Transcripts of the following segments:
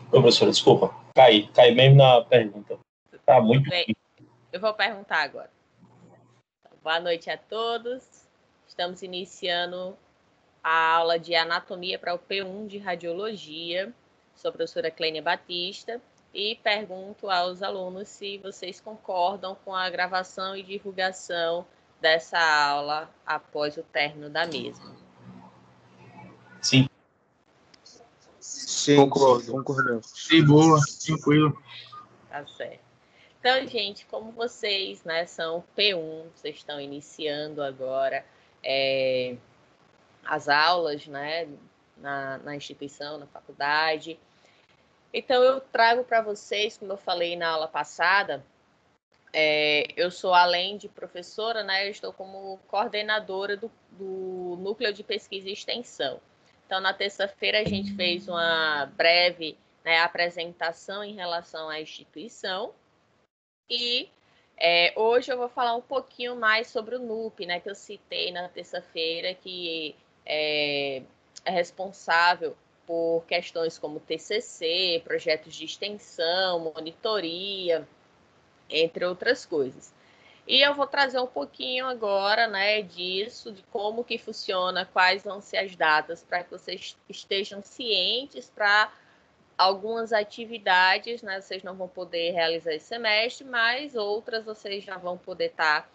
Ô, professora, desculpa. Cai mesmo na pergunta. Tá muito bem. Eu vou perguntar agora. Boa noite a todos. Estamos iniciando a aula de anatomia para o P1 de radiologia. Sou a professora Clênia Batista e pergunto aos alunos se vocês concordam com a gravação e divulgação dessa aula após o término da mesma. Sim. Sim, concordamos. Sim, boa, tranquilo. Tá certo. Então, gente, como vocês, né, são P1, vocês estão iniciando agora as aulas, né, na instituição, na faculdade. Então, eu trago para vocês, como eu falei na aula passada, eu sou, além de professora, né, eu estou como coordenadora do Núcleo de Pesquisa e Extensão. Então, na terça-feira, a gente fez uma breve, né, apresentação em relação à instituição. E hoje eu vou falar um pouquinho mais sobre o NUP, né, que eu citei na terça-feira, que é responsável por questões como TCC, projetos de extensão, monitoria, entre outras coisas. E eu vou trazer um pouquinho agora, né, disso, de como que funciona, quais vão ser as datas, para que vocês estejam cientes para algumas atividades, né, vocês não vão poder realizar esse semestre, mas outras vocês já vão poder estar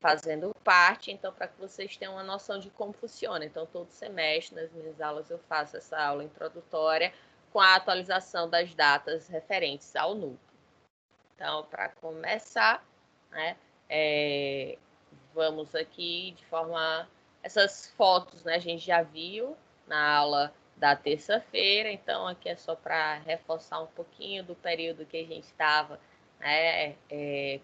fazendo parte, então, para que vocês tenham uma noção de como funciona. Então, todo semestre, nas minhas aulas, eu faço essa aula introdutória com a atualização das datas referentes ao NUP. Então, para começar, né, vamos aqui de forma... Essas fotos, né, a gente já viu na aula da terça-feira, então aqui é só para reforçar um pouquinho do período que a gente estava, né,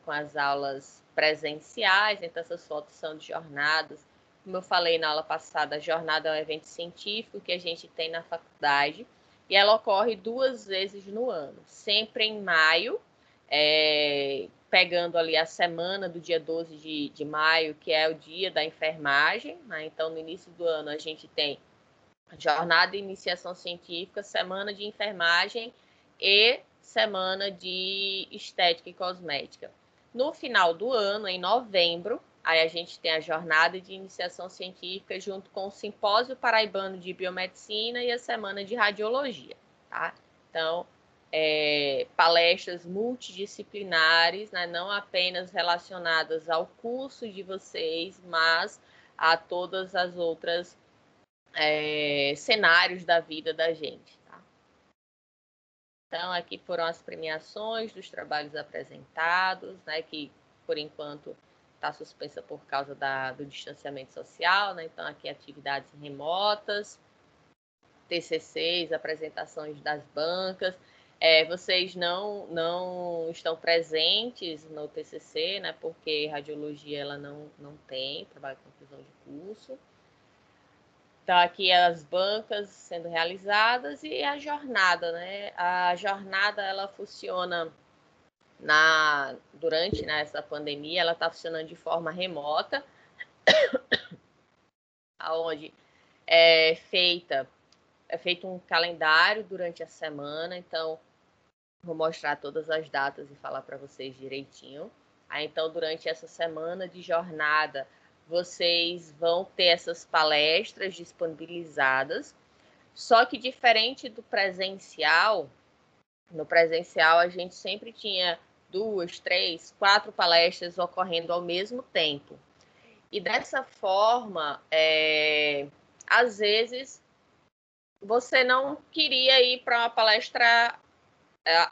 com as aulas presenciais. Então essas fotos são de jornadas. Como eu falei na aula passada, a jornada é um evento científico que a gente tem na faculdade e ela ocorre 2 vezes no ano, sempre em maio, pegando ali a semana do dia 12 de maio, que é o dia da enfermagem, né? Então no início do ano a gente tem jornada de iniciação científica, semana de enfermagem e semana de estética e cosmética. No final do ano, em novembro, aí a gente tem a jornada de iniciação científica junto com o Simpósio Paraibano de Biomedicina e a semana de radiologia, tá? Então, palestras multidisciplinares, né, não apenas relacionadas ao curso de vocês, mas a todas as outras cenários da vida da gente. Tá? Então, aqui foram as premiações dos trabalhos apresentados, né, que, por enquanto, está suspensa por causa do distanciamento social. Né? Então, aqui atividades remotas, TCCs, apresentações das bancas. Vocês não estão presentes no TCC, né, porque radiologia ela não tem trabalho de conclusão de curso. Então, aqui as bancas sendo realizadas e a jornada, né? A jornada, ela funciona durante, né, essa pandemia, ela está funcionando de forma remota, onde é feito um calendário durante a semana. Então, vou mostrar todas as datas e falar para vocês direitinho. Então, durante essa semana de jornada, vocês vão ter essas palestras disponibilizadas, só que diferente do presencial, no presencial a gente sempre tinha 2, 3, 4 palestras ocorrendo ao mesmo tempo. E dessa forma, às vezes, você não queria ir para uma palestra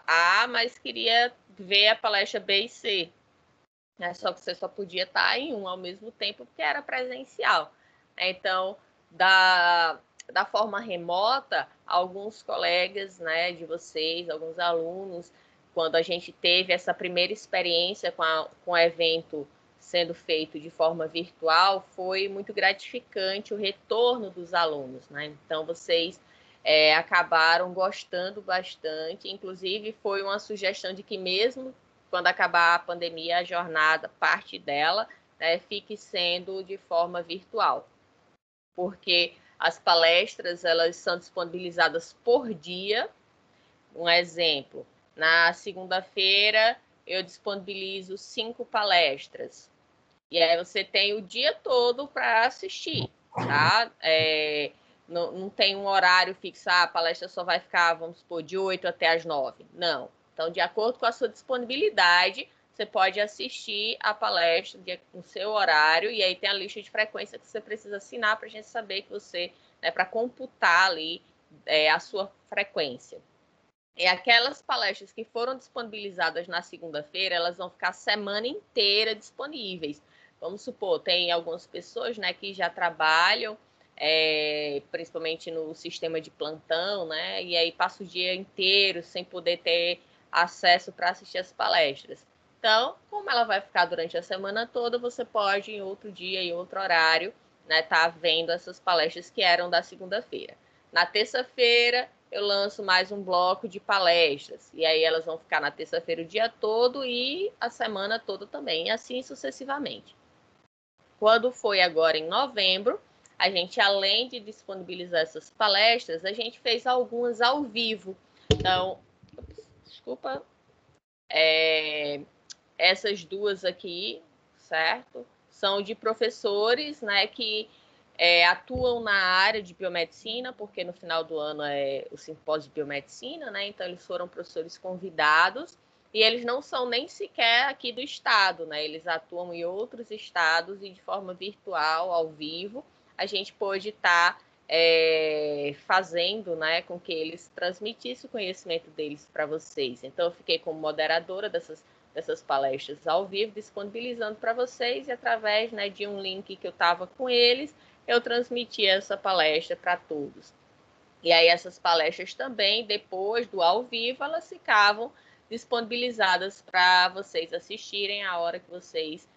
A, mas queria ver a palestra B e C. Só que você só podia estar em um ao mesmo tempo, porque era presencial. Então, da forma remota, alguns colegas, né, de vocês, alguns alunos, quando a gente teve essa primeira experiência com o evento sendo feito de forma virtual, foi muito gratificante o retorno dos alunos. Né? Então, vocês acabaram gostando bastante. Inclusive, foi uma sugestão de que mesmo quando acabar a pandemia, a jornada, parte dela, né, fique sendo de forma virtual. Porque As palestras, elas são disponibilizadas por dia. Um exemplo, na segunda-feira eu disponibilizo 5 palestras. E aí você tem o dia todo para assistir, tá? Não tem um horário fixo, a palestra só vai ficar, vamos supor, de 8 até as 9. Não. Então, de acordo com a sua disponibilidade, você pode assistir a palestra no seu horário, e aí tem a lista de frequência que você precisa assinar para a gente saber que você, né, para computar ali a sua frequência. E aquelas palestras que foram disponibilizadas na segunda-feira, elas vão ficar a semana inteira disponíveis. Vamos supor, tem algumas pessoas, né, que já trabalham, principalmente no sistema de plantão, né, e aí passa o dia inteiro sem poder ter acesso para assistir as palestras. Então, como ela vai ficar durante a semana toda, você pode, em outro dia, em outro horário, né, tá vendo essas palestras que eram da segunda-feira. Na terça-feira, eu lanço mais um bloco de palestras. E aí elas vão ficar na terça-feira o dia todo e a semana toda também, e assim sucessivamente. Quando foi agora em novembro, a gente, além de disponibilizar essas palestras, a gente fez algumas ao vivo. Então, desculpa, essas duas aqui, certo? São de professores, né, que atuam na área de biomedicina, porque no final do ano é o simpósio de biomedicina, né? Então, eles foram professores convidados e eles não são nem sequer aqui do estado, né? Eles atuam em outros estados e de forma virtual, ao vivo, a gente pôde estar fazendo, né, com que eles transmitissem o conhecimento deles para vocês. Então, eu fiquei como moderadora dessas palestras ao vivo, disponibilizando para vocês e através, né, de um link que eu estava com eles, eu transmiti essa palestra para todos. E aí essas palestras também, depois do ao vivo, elas ficavam disponibilizadas para vocês assistirem a hora que vocês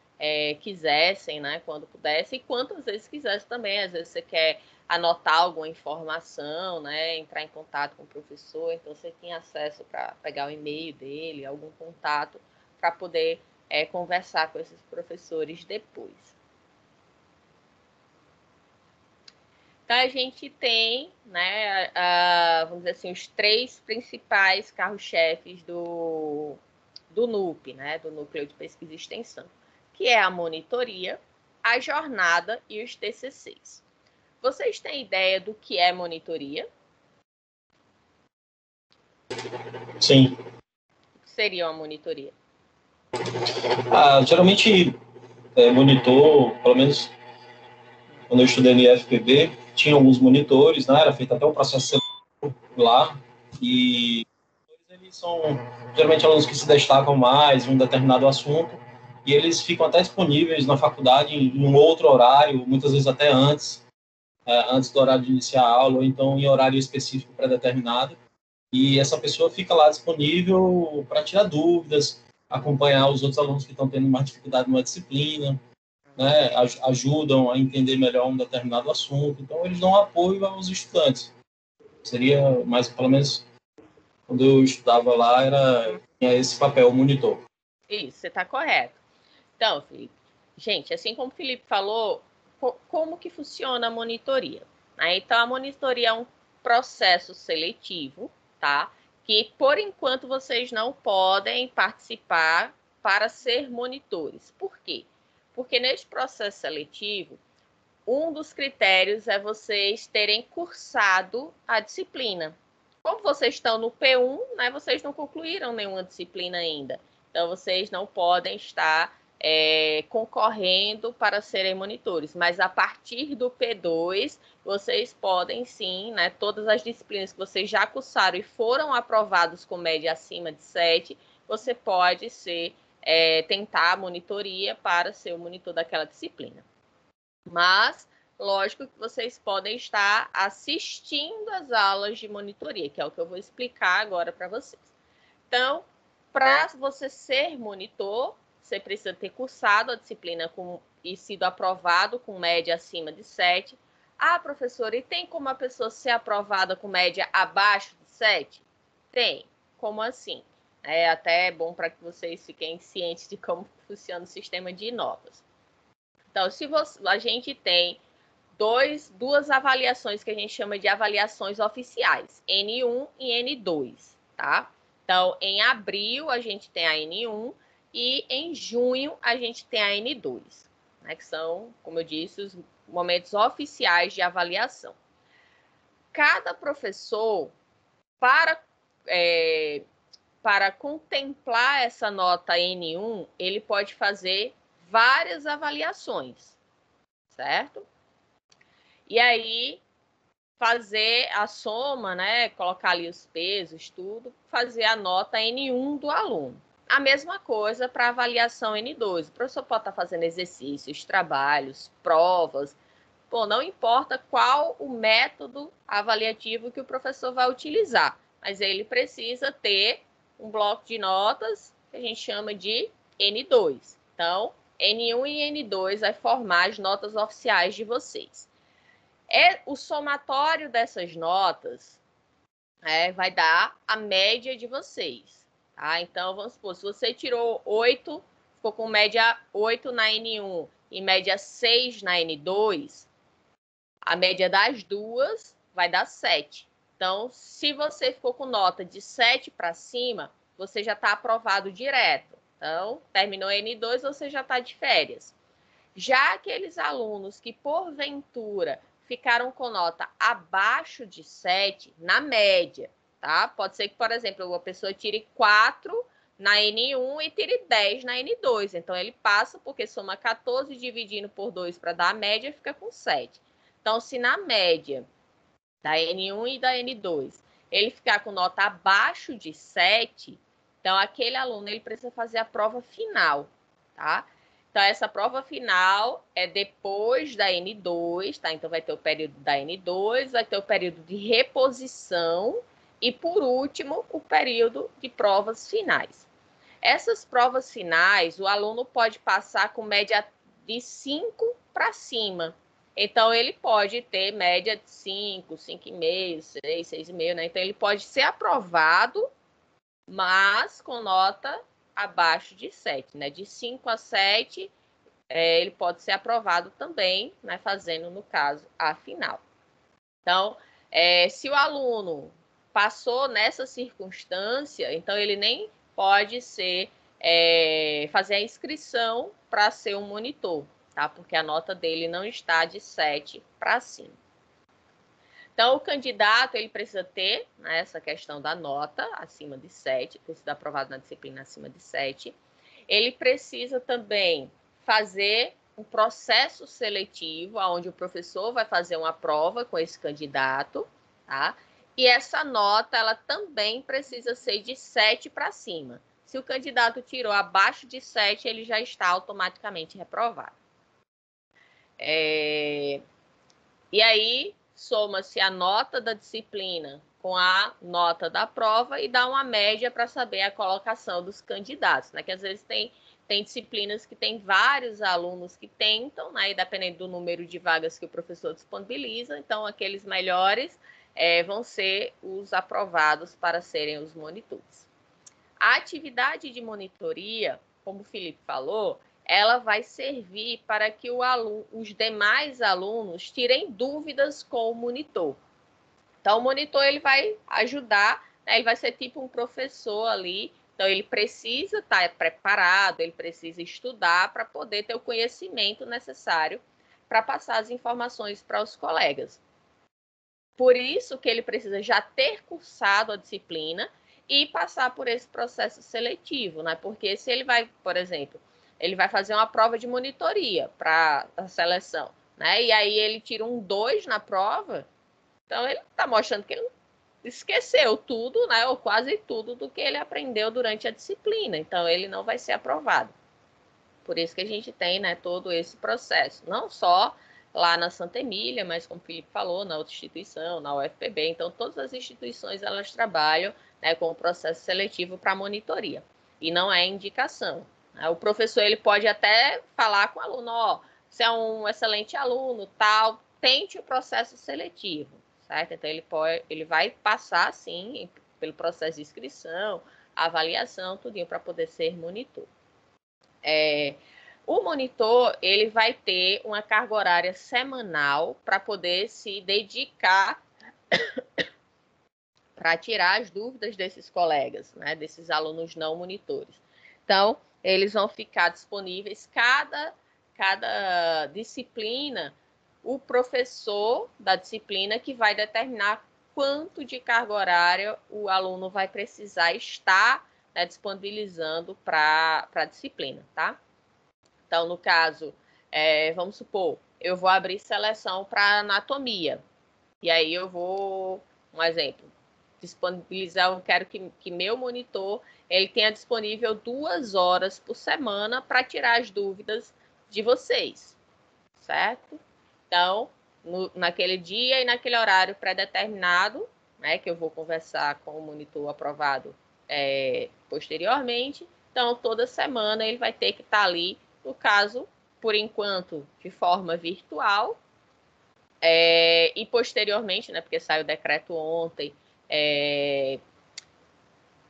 quisessem, né? Quando pudessem, e quantas vezes quisessem também. Às vezes você quer anotar alguma informação, né? Entrar em contato com o professor, então você tem acesso para pegar o e-mail dele, algum contato, para poder conversar com esses professores depois. Então, a gente tem, né, vamos dizer assim, os 3 principais carros-chefes do NUP, né, do Núcleo de Pesquisa e Extensão, que é a monitoria, a jornada e os TCCs. Vocês têm ideia do que é monitoria? Sim. O que seria uma monitoria? Geralmente, monitor, pelo menos quando eu estudei no IFPB, tinha alguns monitores, né? Era feito até um processo lá, e eles são geralmente alunos que se destacam mais em um determinado assunto, e eles ficam até disponíveis na faculdade em um outro horário, muitas vezes até antes do horário de iniciar a aula, ou então em horário específico pré-determinado, e essa pessoa fica lá disponível para tirar dúvidas, acompanhar os outros alunos que estão tendo mais dificuldade numa disciplina, né, ajudam a entender melhor um determinado assunto. Então, eles dão apoio aos estudantes. Seria mais, pelo menos, quando eu estudava lá, tinha esse papel, o monitor. Isso, você está correto. Então, Felipe, gente, assim como o Felipe falou, como que funciona a monitoria? Então, a monitoria é um processo seletivo, tá? Que, por enquanto, vocês não podem participar para ser monitores. Por quê? Porque neste processo seletivo, um dos critérios é vocês terem cursado a disciplina. Como vocês estão no P1, né, vocês não concluíram nenhuma disciplina ainda. Então, vocês não podem estar concorrendo para serem monitores. Mas a partir do P2, vocês podem sim, né, todas as disciplinas que vocês já cursaram e foram aprovados com média acima de 7, você pode tentar a monitoria para ser o monitor daquela disciplina. Mas, lógico que vocês podem estar assistindo as aulas de monitoria, que é o que eu vou explicar agora para vocês. Então, para você ser monitor, você precisa ter cursado a disciplina e sido aprovado com média acima de 7. Professora, e tem como a pessoa ser aprovada com média abaixo de 7? Tem. Como assim? É até bom para que vocês fiquem cientes de como funciona o sistema de notas. Então, se a gente tem duas avaliações que a gente chama de avaliações oficiais, N1 e N2, tá? Então, em abril, a gente tem a N1 e em junho, a gente tem a N2, né, que são, como eu disse, os momentos oficiais de avaliação. Cada professor, para contemplar essa nota N1, ele pode fazer várias avaliações, certo? E aí, fazer a soma, né? Colocar ali os pesos, tudo, fazer a nota N1 do aluno. A mesma coisa para a avaliação N2. O professor pode estar fazendo exercícios, trabalhos, provas. Bom, não importa qual o método avaliativo que o professor vai utilizar, mas ele precisa ter um bloco de notas que a gente chama de N2. Então, N1 e N2 vai formar as notas oficiais de vocês. O somatório dessas notas vai dar a média de vocês. Tá? Então, vamos supor, se você tirou 8, ficou com média 8 na N1 e média 6 na N2, a média das duas vai dar 7. Então, se você ficou com nota de 7 para cima, você já está aprovado direto. Então, terminou N2, você já está de férias. Já aqueles alunos que, porventura, ficaram com nota abaixo de 7, na média, tá? Pode ser que, por exemplo, a pessoa tire 4 na N1 e tire 10 na N2. Então, ele passa porque soma 14 dividindo por 2 para dar a média, fica com 7. Então, se na média da N1 e da N2 ele ficar com nota abaixo de 7, então aquele aluno ele precisa fazer a prova final, tá? Então, essa prova final é depois da N2, tá? Então, vai ter o período da N2, vai ter o período de reposição e, por último, o período de provas finais. Essas provas finais, o aluno pode passar com média de 5 para cima. Então, ele pode ter média de 5, 5,5, 6, 6,5, né? Então, ele pode ser aprovado, mas com nota abaixo de 7, né? De 5 a 7, ele pode ser aprovado também, né? Fazendo, no caso, a final. Então, se o aluno passou nessa circunstância, então ele nem pode fazer a inscrição para ser um monitor, tá? Porque a nota dele não está de 7 para cima. Então, o candidato, ele precisa ter, né, essa questão da nota acima de 7, ter sido aprovado na disciplina acima de 7. Ele precisa também fazer um processo seletivo, onde o professor vai fazer uma prova com esse candidato, tá? E essa nota, ela também precisa ser de 7 para cima. Se o candidato tirou abaixo de 7, ele já está automaticamente reprovado. E aí, soma-se a nota da disciplina com a nota da prova e dá uma média para saber a colocação dos candidatos, né? Que às vezes tem disciplinas que tem vários alunos que tentam, né? E dependendo do número de vagas que o professor disponibiliza, então aqueles melhores vão ser os aprovados para serem os monitores. A atividade de monitoria, como o Felipe falou, ela vai servir para que os demais alunos tirem dúvidas com o monitor. Então, o monitor ele vai ajudar, né? Ele vai ser tipo um professor ali. Então, ele precisa estar preparado, ele precisa estudar para poder ter o conhecimento necessário para passar as informações para os colegas. Por isso que ele precisa já ter cursado a disciplina e passar por esse processo seletivo, né? Porque se ele vai, por exemplo, ele vai fazer uma prova de monitoria para a seleção, né? E aí ele tira um 2 na prova, então ele está mostrando que ele esqueceu tudo, né? Ou quase tudo do que ele aprendeu durante a disciplina. Então ele não vai ser aprovado. Por isso que a gente tem, né, todo esse processo. Não só lá na Santa Emília, mas como o Felipe falou, na outra instituição, na UFPB. Então, todas as instituições, elas trabalham, né, com o processo seletivo para monitoria. E não é indicação. O professor, ele pode até falar com o aluno, ó, você é um excelente aluno, tal, tente o processo seletivo, certo? Então, ele vai passar, sim, pelo processo de inscrição, avaliação, tudinho, para poder ser monitor. O monitor, ele vai ter uma carga horária semanal para poder se dedicar para tirar as dúvidas desses colegas, né, desses alunos não monitores. Então, eles vão ficar disponíveis, cada disciplina, o professor da disciplina que vai determinar quanto de carga horária o aluno vai precisar estar, né, disponibilizando para a disciplina, tá? Então, no caso, vamos supor, eu vou abrir seleção para anatomia, e aí eu vou, um exemplo, disponibilizar, eu quero que meu monitor ele tenha disponível 2 horas por semana para tirar as dúvidas de vocês, certo? Então, naquele dia e naquele horário pré-determinado, né, que eu vou conversar com o monitor aprovado posteriormente, então toda semana ele vai ter que estar ali, no caso, por enquanto, de forma virtual, e posteriormente, né, porque saiu o decreto ontem,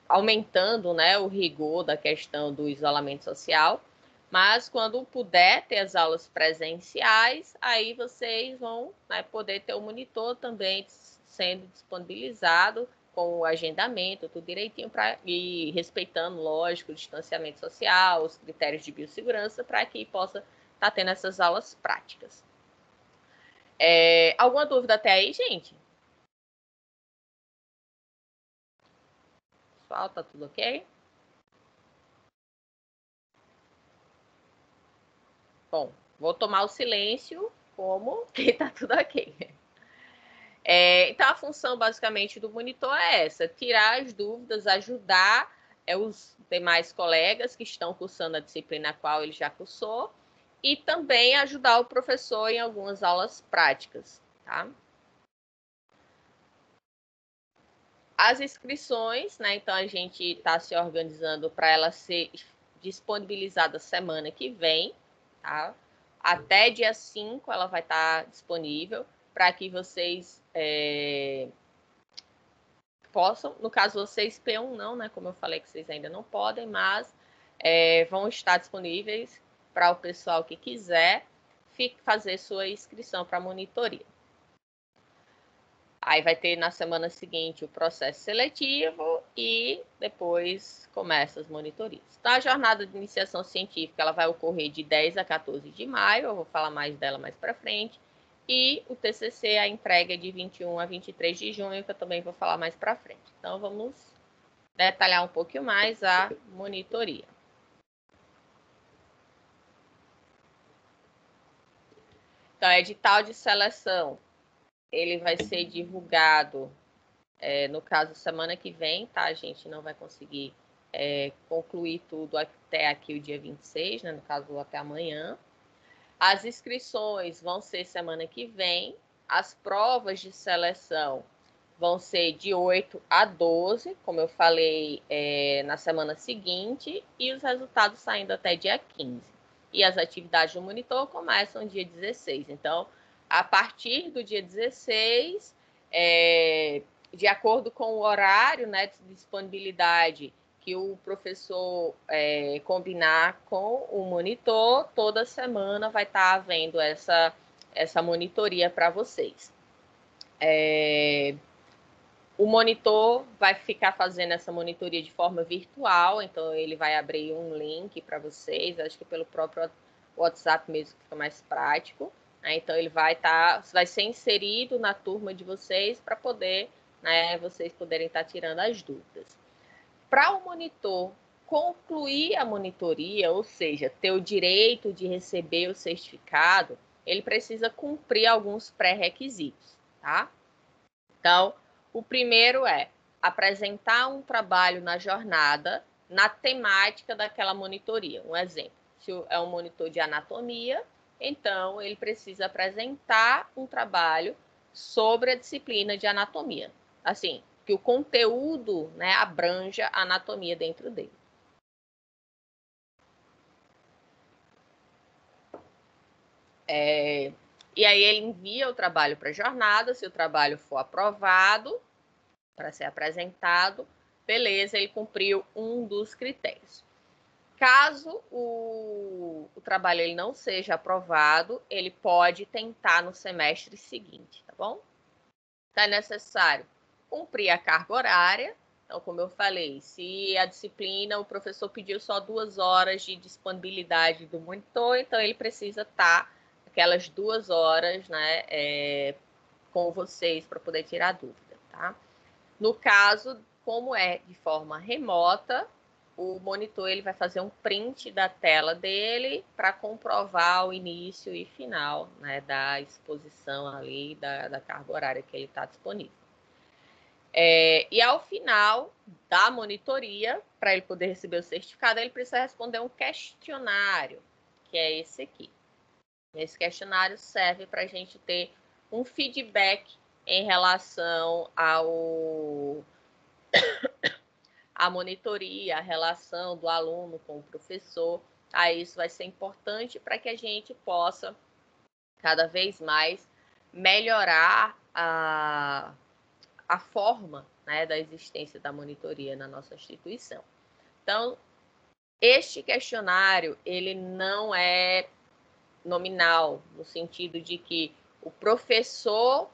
aumentando, né, o rigor da questão do isolamento social, mas quando puder ter as aulas presenciais, aí vocês vão, né, poder ter o monitor também sendo disponibilizado com o agendamento, tudo direitinho, e respeitando, lógico, o distanciamento social, os critérios de biossegurança, para que possa estar tendo essas aulas práticas. Alguma dúvida até aí, gente? Pessoal, tá tudo ok? Bom, vou tomar o silêncio como que tá tudo ok. Então, a função basicamente do monitor é essa: tirar as dúvidas, ajudar os demais colegas que estão cursando a disciplina a qual ele já cursou e também ajudar o professor em algumas aulas práticas, tá? As inscrições, né? Então, a gente está se organizando para ela ser disponibilizada semana que vem, tá? Até dia 5 ela vai estar disponível para que vocês possam, no caso vocês P1 não, né? Como eu falei que vocês ainda não podem, mas vão estar disponíveis para o pessoal que quiser fazer sua inscrição para a monitoria. Aí vai ter na semana seguinte o processo seletivo e depois começa as monitorias. Então, a jornada de iniciação científica ela vai ocorrer de 10 a 14 de maio, eu vou falar mais dela mais para frente. E o TCC, a entrega é de 21 a 23 de junho, que eu também vou falar mais para frente. Então, vamos detalhar um pouquinho mais a monitoria. Então, edital de seleção, ele vai ser divulgado, no caso, semana que vem, tá? A gente não vai conseguir concluir tudo até aqui o dia 26, né? No caso, até amanhã. As inscrições vão ser semana que vem. As provas de seleção vão ser de 8 a 12, como eu falei, na semana seguinte, e os resultados saindo até dia 15. E as atividades do monitor começam dia 16. Então, a partir do dia 16, de acordo com o horário, né, de disponibilidade que o professor combinar com o monitor, toda semana vai estar havendo essa monitoria para vocês. O monitor vai ficar fazendo essa monitoria de forma virtual, então ele vai abrir um link para vocês, acho que pelo próprio WhatsApp mesmo, que fica mais prático. Né? Então ele vai ser inserido na turma de vocês para poder, né, vocês poderem estar tirando as dúvidas. Para o monitor concluir a monitoria, ou seja, ter o direito de receber o certificado, ele precisa cumprir alguns pré-requisitos, tá? Então, o primeiro é apresentar um trabalho na jornada na temática daquela monitoria. Um exemplo, se é um monitor de anatomia, então ele precisa apresentar um trabalho sobre a disciplina de anatomia. Assim, que o conteúdo, né, abranja a anatomia dentro dele. E aí ele envia o trabalho para a jornada, se o trabalho for aprovado para ser apresentado, beleza, ele cumpriu um dos critérios. Caso o trabalho ele não seja aprovado, ele pode tentar no semestre seguinte, tá bom? Então, é necessário cumprir a carga horária. Então, como eu falei, se a disciplina, o professor pediu só 2 horas de disponibilidade do monitor, então ele precisa estar aquelas 2 horas, né, com vocês para poder tirar dúvida, tá? No caso, como é de forma remota, o monitor ele vai fazer um print da tela dele para comprovar o início e final, né, da exposição ali da carga horária que ele está disponível. E ao final da monitoria, para ele poder receber o certificado, ele precisa responder um questionário, que é esse aqui. Esse questionário serve para a gente ter um feedback em relação à monitoria, a relação do aluno com o professor. Aí isso vai ser importante para que a gente possa, cada vez mais, melhorar a forma, né, da existência da monitoria na nossa instituição. Então, este questionário, ele não é nominal, no sentido de que o professor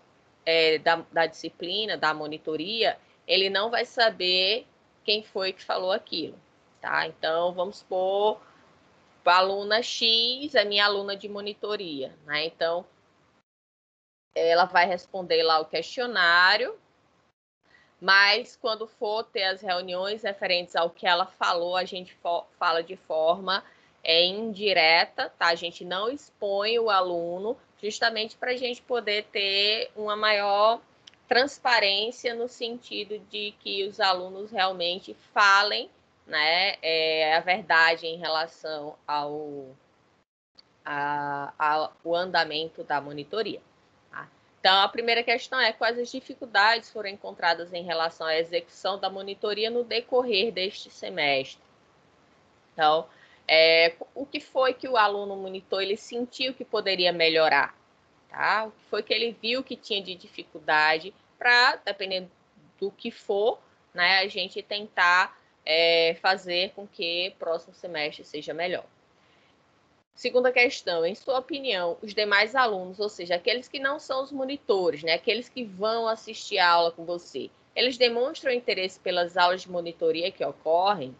da disciplina, da monitoria, ele não vai saber quem foi que falou aquilo, tá? Então, vamos supor, a aluna X é minha aluna de monitoria, né? Então, ela vai responder lá o questionário, mas quando for ter as reuniões referentes ao que ela falou, a gente fala de forma indireta, tá? A gente não expõe o aluno, justamente para a gente poder ter uma maior transparência no sentido de que os alunos realmente falem, né, a verdade em relação ao andamento da monitoria. Tá? Então, a primeira questão é quais as dificuldades foram encontradas em relação à execução da monitoria no decorrer deste semestre. Então, o que foi que o aluno monitor ele sentiu que poderia melhorar? Tá? O que foi que ele viu que tinha de dificuldade para, dependendo do que for, né, a gente tentar fazer com que o próximo semestre seja melhor. Segunda questão, em sua opinião, os demais alunos, ou seja, aqueles que não são os monitores, né, aqueles que vão assistir a aula com você, eles demonstram interesse pelas aulas de monitoria que ocorrem?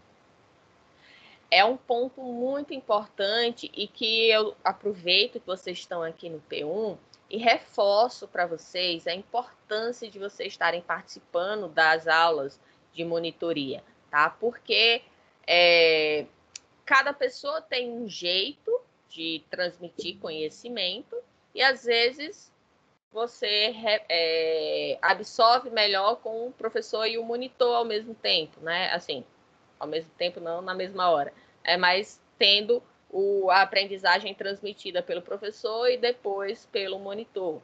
É um ponto muito importante e que eu aproveito que vocês estão aqui no P1 e reforço para vocês a importância de vocês estarem participando das aulas de monitoria, tá? Porque cada pessoa tem um jeito de transmitir conhecimento e, às vezes, você absorve melhor com o professor e o monitor ao mesmo tempo, né? Assim, ao mesmo tempo não na mesma hora, mas tendo a aprendizagem transmitida pelo professor e depois pelo monitor.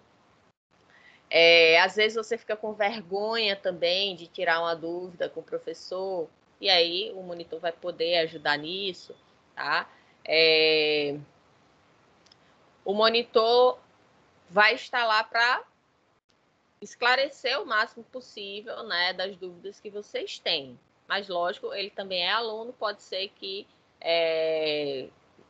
Às vezes você fica com vergonha também de tirar uma dúvida com o professor, e aí o monitor vai poder ajudar nisso, tá? O monitor vai estar lá para esclarecer o máximo possível, né, das dúvidas que vocês têm. Mas, lógico, ele também é aluno, pode ser que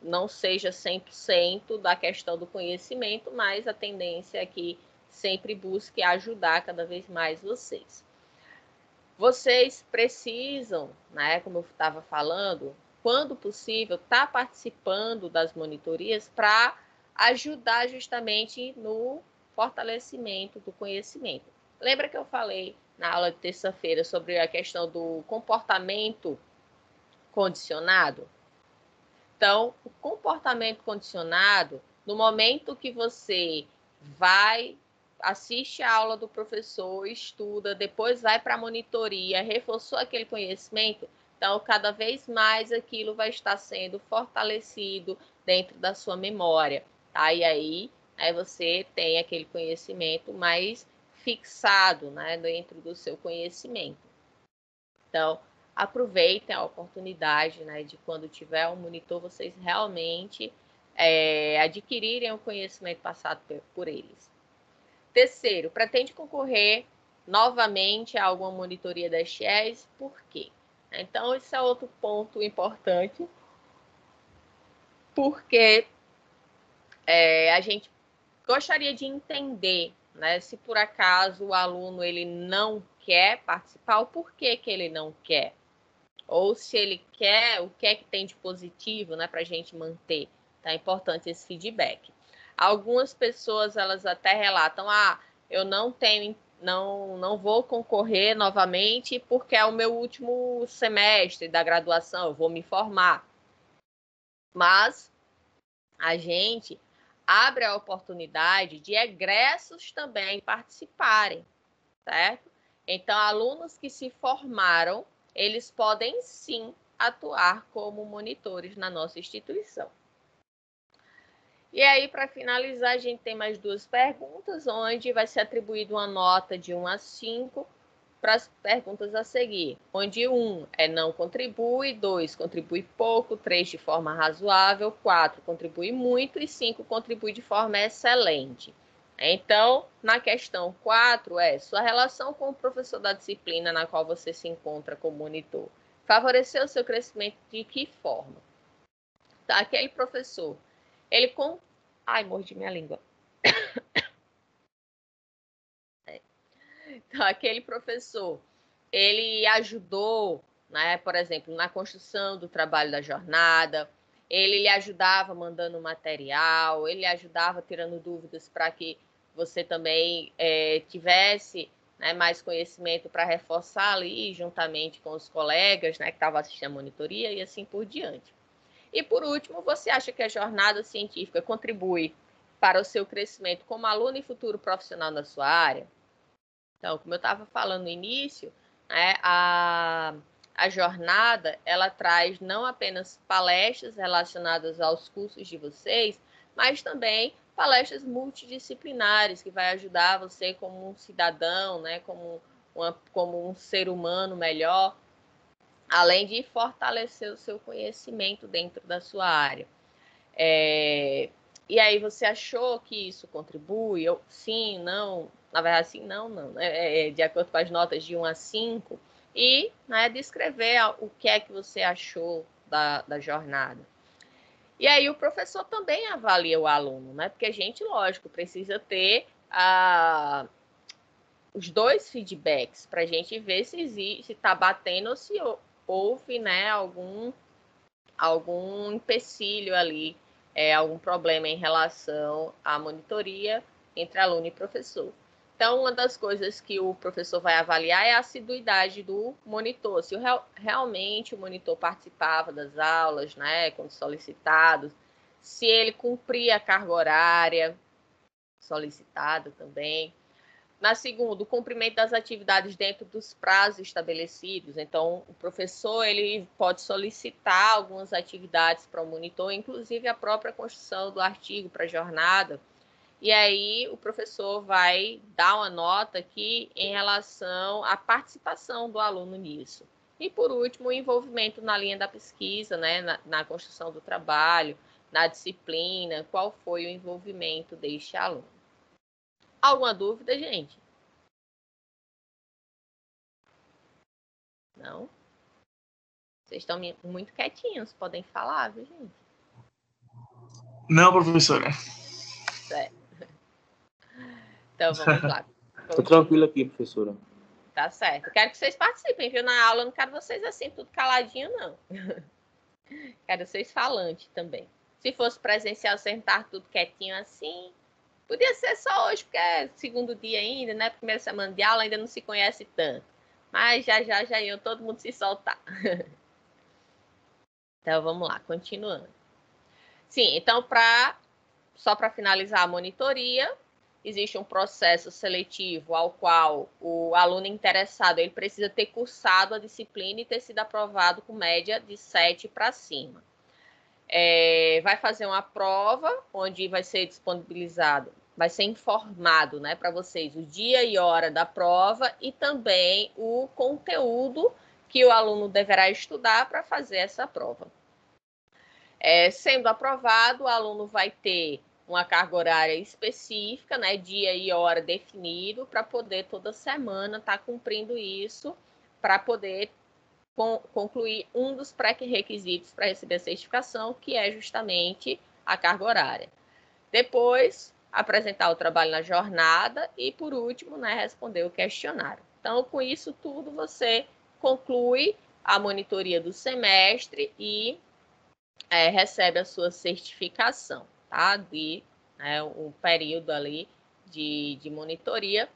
não seja 100% da questão do conhecimento, mas a tendência é que sempre busque ajudar cada vez mais vocês. Vocês precisam, né, como eu estava falando, quando possível, estar participando das monitorias para ajudar justamente no fortalecimento do conhecimento. Lembra que eu falei na aula de terça-feira sobre a questão do comportamento condicionado? Então, o comportamento condicionado, no momento que você assiste a aula do professor, estuda, depois vai para a monitoria, reforçou aquele conhecimento, então cada vez mais aquilo vai estar sendo fortalecido dentro da sua memória, tá? E aí você tem aquele conhecimento mais fixado, né, dentro do seu conhecimento. Então, aproveitem a oportunidade, né, de quando tiver um monitor, vocês realmente adquirirem o conhecimento passado por eles. Terceiro, pretende concorrer novamente a alguma monitoria das SHEs? Por quê? Então, esse é outro ponto importante. porque a gente gostaria de entender, né, se por acaso o aluno ele não quer participar, o porquê que ele não quer. Ou se ele quer, o que é que tem de positivo, né, para a gente manter. Tá importante esse feedback. Algumas pessoas, elas até relatam, eu não vou concorrer novamente porque é o meu último semestre da graduação, eu vou me formar. Mas a gente abre a oportunidade de egressos também participarem, certo? Então, alunos que se formaram, eles podem sim atuar como monitores na nossa instituição. E aí, para finalizar, a gente tem mais 2 perguntas, onde vai ser atribuída uma nota de 1 a 5 para as perguntas a seguir, onde 1 é não contribui, 2 contribui pouco, 3 de forma razoável, 4 contribui muito e 5 contribui de forma excelente. Então, na questão 4 sua relação com o professor da disciplina na qual você se encontra como monitor favoreceu o seu crescimento de que forma? Tá, aquele professor, ele com... Ai, mordi minha língua. Então, aquele professor, ele ajudou, né, por exemplo, na construção do trabalho da jornada, ele lhe ajudava mandando material, ele ajudava tirando dúvidas para que você também tivesse, né, mais conhecimento para reforçar ali, juntamente com os colegas, né, que estavam assistindo a monitoria e assim por diante. E, por último, você acha que a jornada científica contribui para o seu crescimento como aluno e futuro profissional na sua área? Então, como eu estava falando no início, né, a jornada, ela traz não apenas palestras relacionadas aos cursos de vocês, mas também palestras multidisciplinares, que vai ajudar você como um cidadão, né, como um ser humano melhor, além de fortalecer o seu conhecimento dentro da sua área. E aí, você achou que isso contribui? Sim, não. Na verdade, sim, não. De acordo com as notas de 1 a 5. E, né, descrever o que é que você achou da jornada. E aí, o professor também avalia o aluno, né? Porque a gente, lógico, precisa ter os 2 feedbacks para a gente ver se está batendo ou se houve, né, algum empecilho ali, algum problema em relação à monitoria entre aluno e professor. Então, uma das coisas que o professor vai avaliar é a assiduidade do monitor, se realmente o monitor participava das aulas, né, quando solicitado, se ele cumpria a carga horária solicitada também. Na segunda, o cumprimento das atividades dentro dos prazos estabelecidos. Então, o professor ele pode solicitar algumas atividades para o monitor, inclusive a própria construção do artigo para a jornada. E aí, o professor vai dar uma nota aqui em relação à participação do aluno nisso. E, por último, o envolvimento na linha da pesquisa, né, na construção do trabalho, na disciplina, qual foi o envolvimento deste aluno. Alguma dúvida, gente? Não? Vocês estão muito quietinhos, podem falar, viu, gente? Não, professora. Certo. Então, vamos lá. Tô tranquilo aqui, professora. Tá certo. Quero que vocês participem, viu? Na aula eu não quero vocês assim, tudo caladinho, não. Quero vocês falantes também. Se fosse presencial, sentar tudo quietinho assim, podia ser só hoje, porque é segundo dia ainda, né? Primeira semana de aula, ainda não se conhece tanto. Mas já iam todo mundo se soltar. Então, vamos lá, continuando. Sim, então, só para finalizar a monitoria, existe um processo seletivo ao qual o aluno interessado ele precisa ter cursado a disciplina e ter sido aprovado com média de 7 para cima. Vai fazer uma prova, onde vai ser disponibilizado, vai ser informado, né, para vocês o dia e hora da prova e também o conteúdo que o aluno deverá estudar para fazer essa prova. Sendo aprovado, o aluno vai ter uma carga horária específica, né, dia e hora definido, para poder toda semana estar cumprindo isso, para poder concluir um dos pré-requisitos para receber a certificação, que é justamente a carga horária. Depois, apresentar o trabalho na jornada e, por último, né, responder o questionário. Então, com isso tudo, você conclui a monitoria do semestre e recebe a sua certificação, tá? De um período ali de monitoria,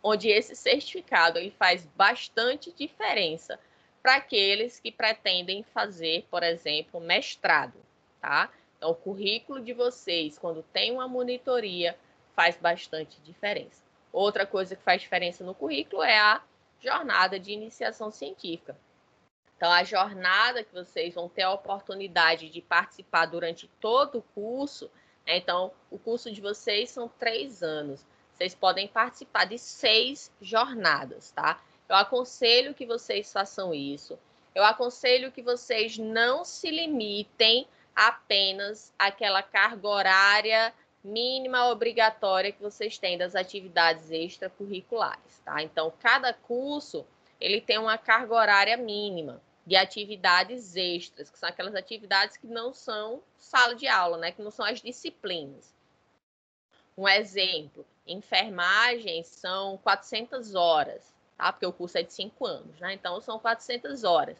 onde esse certificado ele faz bastante diferença para aqueles que pretendem fazer, por exemplo, mestrado, tá? Então, o currículo de vocês, quando tem uma monitoria, faz bastante diferença. Outra coisa que faz diferença no currículo é a jornada de iniciação científica. Então, a jornada que vocês vão ter a oportunidade de participar durante todo o curso, né? Então, o curso de vocês são 3 anos. Vocês podem participar de 6 jornadas, tá? Eu aconselho que vocês façam isso. Eu aconselho que vocês não se limitem apenas àquela carga horária mínima obrigatória que vocês têm das atividades extracurriculares, tá? Então, cada curso, ele tem uma carga horária mínima de atividades extras, que são aquelas atividades que não são sala de aula, né? Que não são as disciplinas. Um exemplo, enfermagem são 400 horas, tá? Porque o curso é de 5 anos, né? Então, são 400 horas.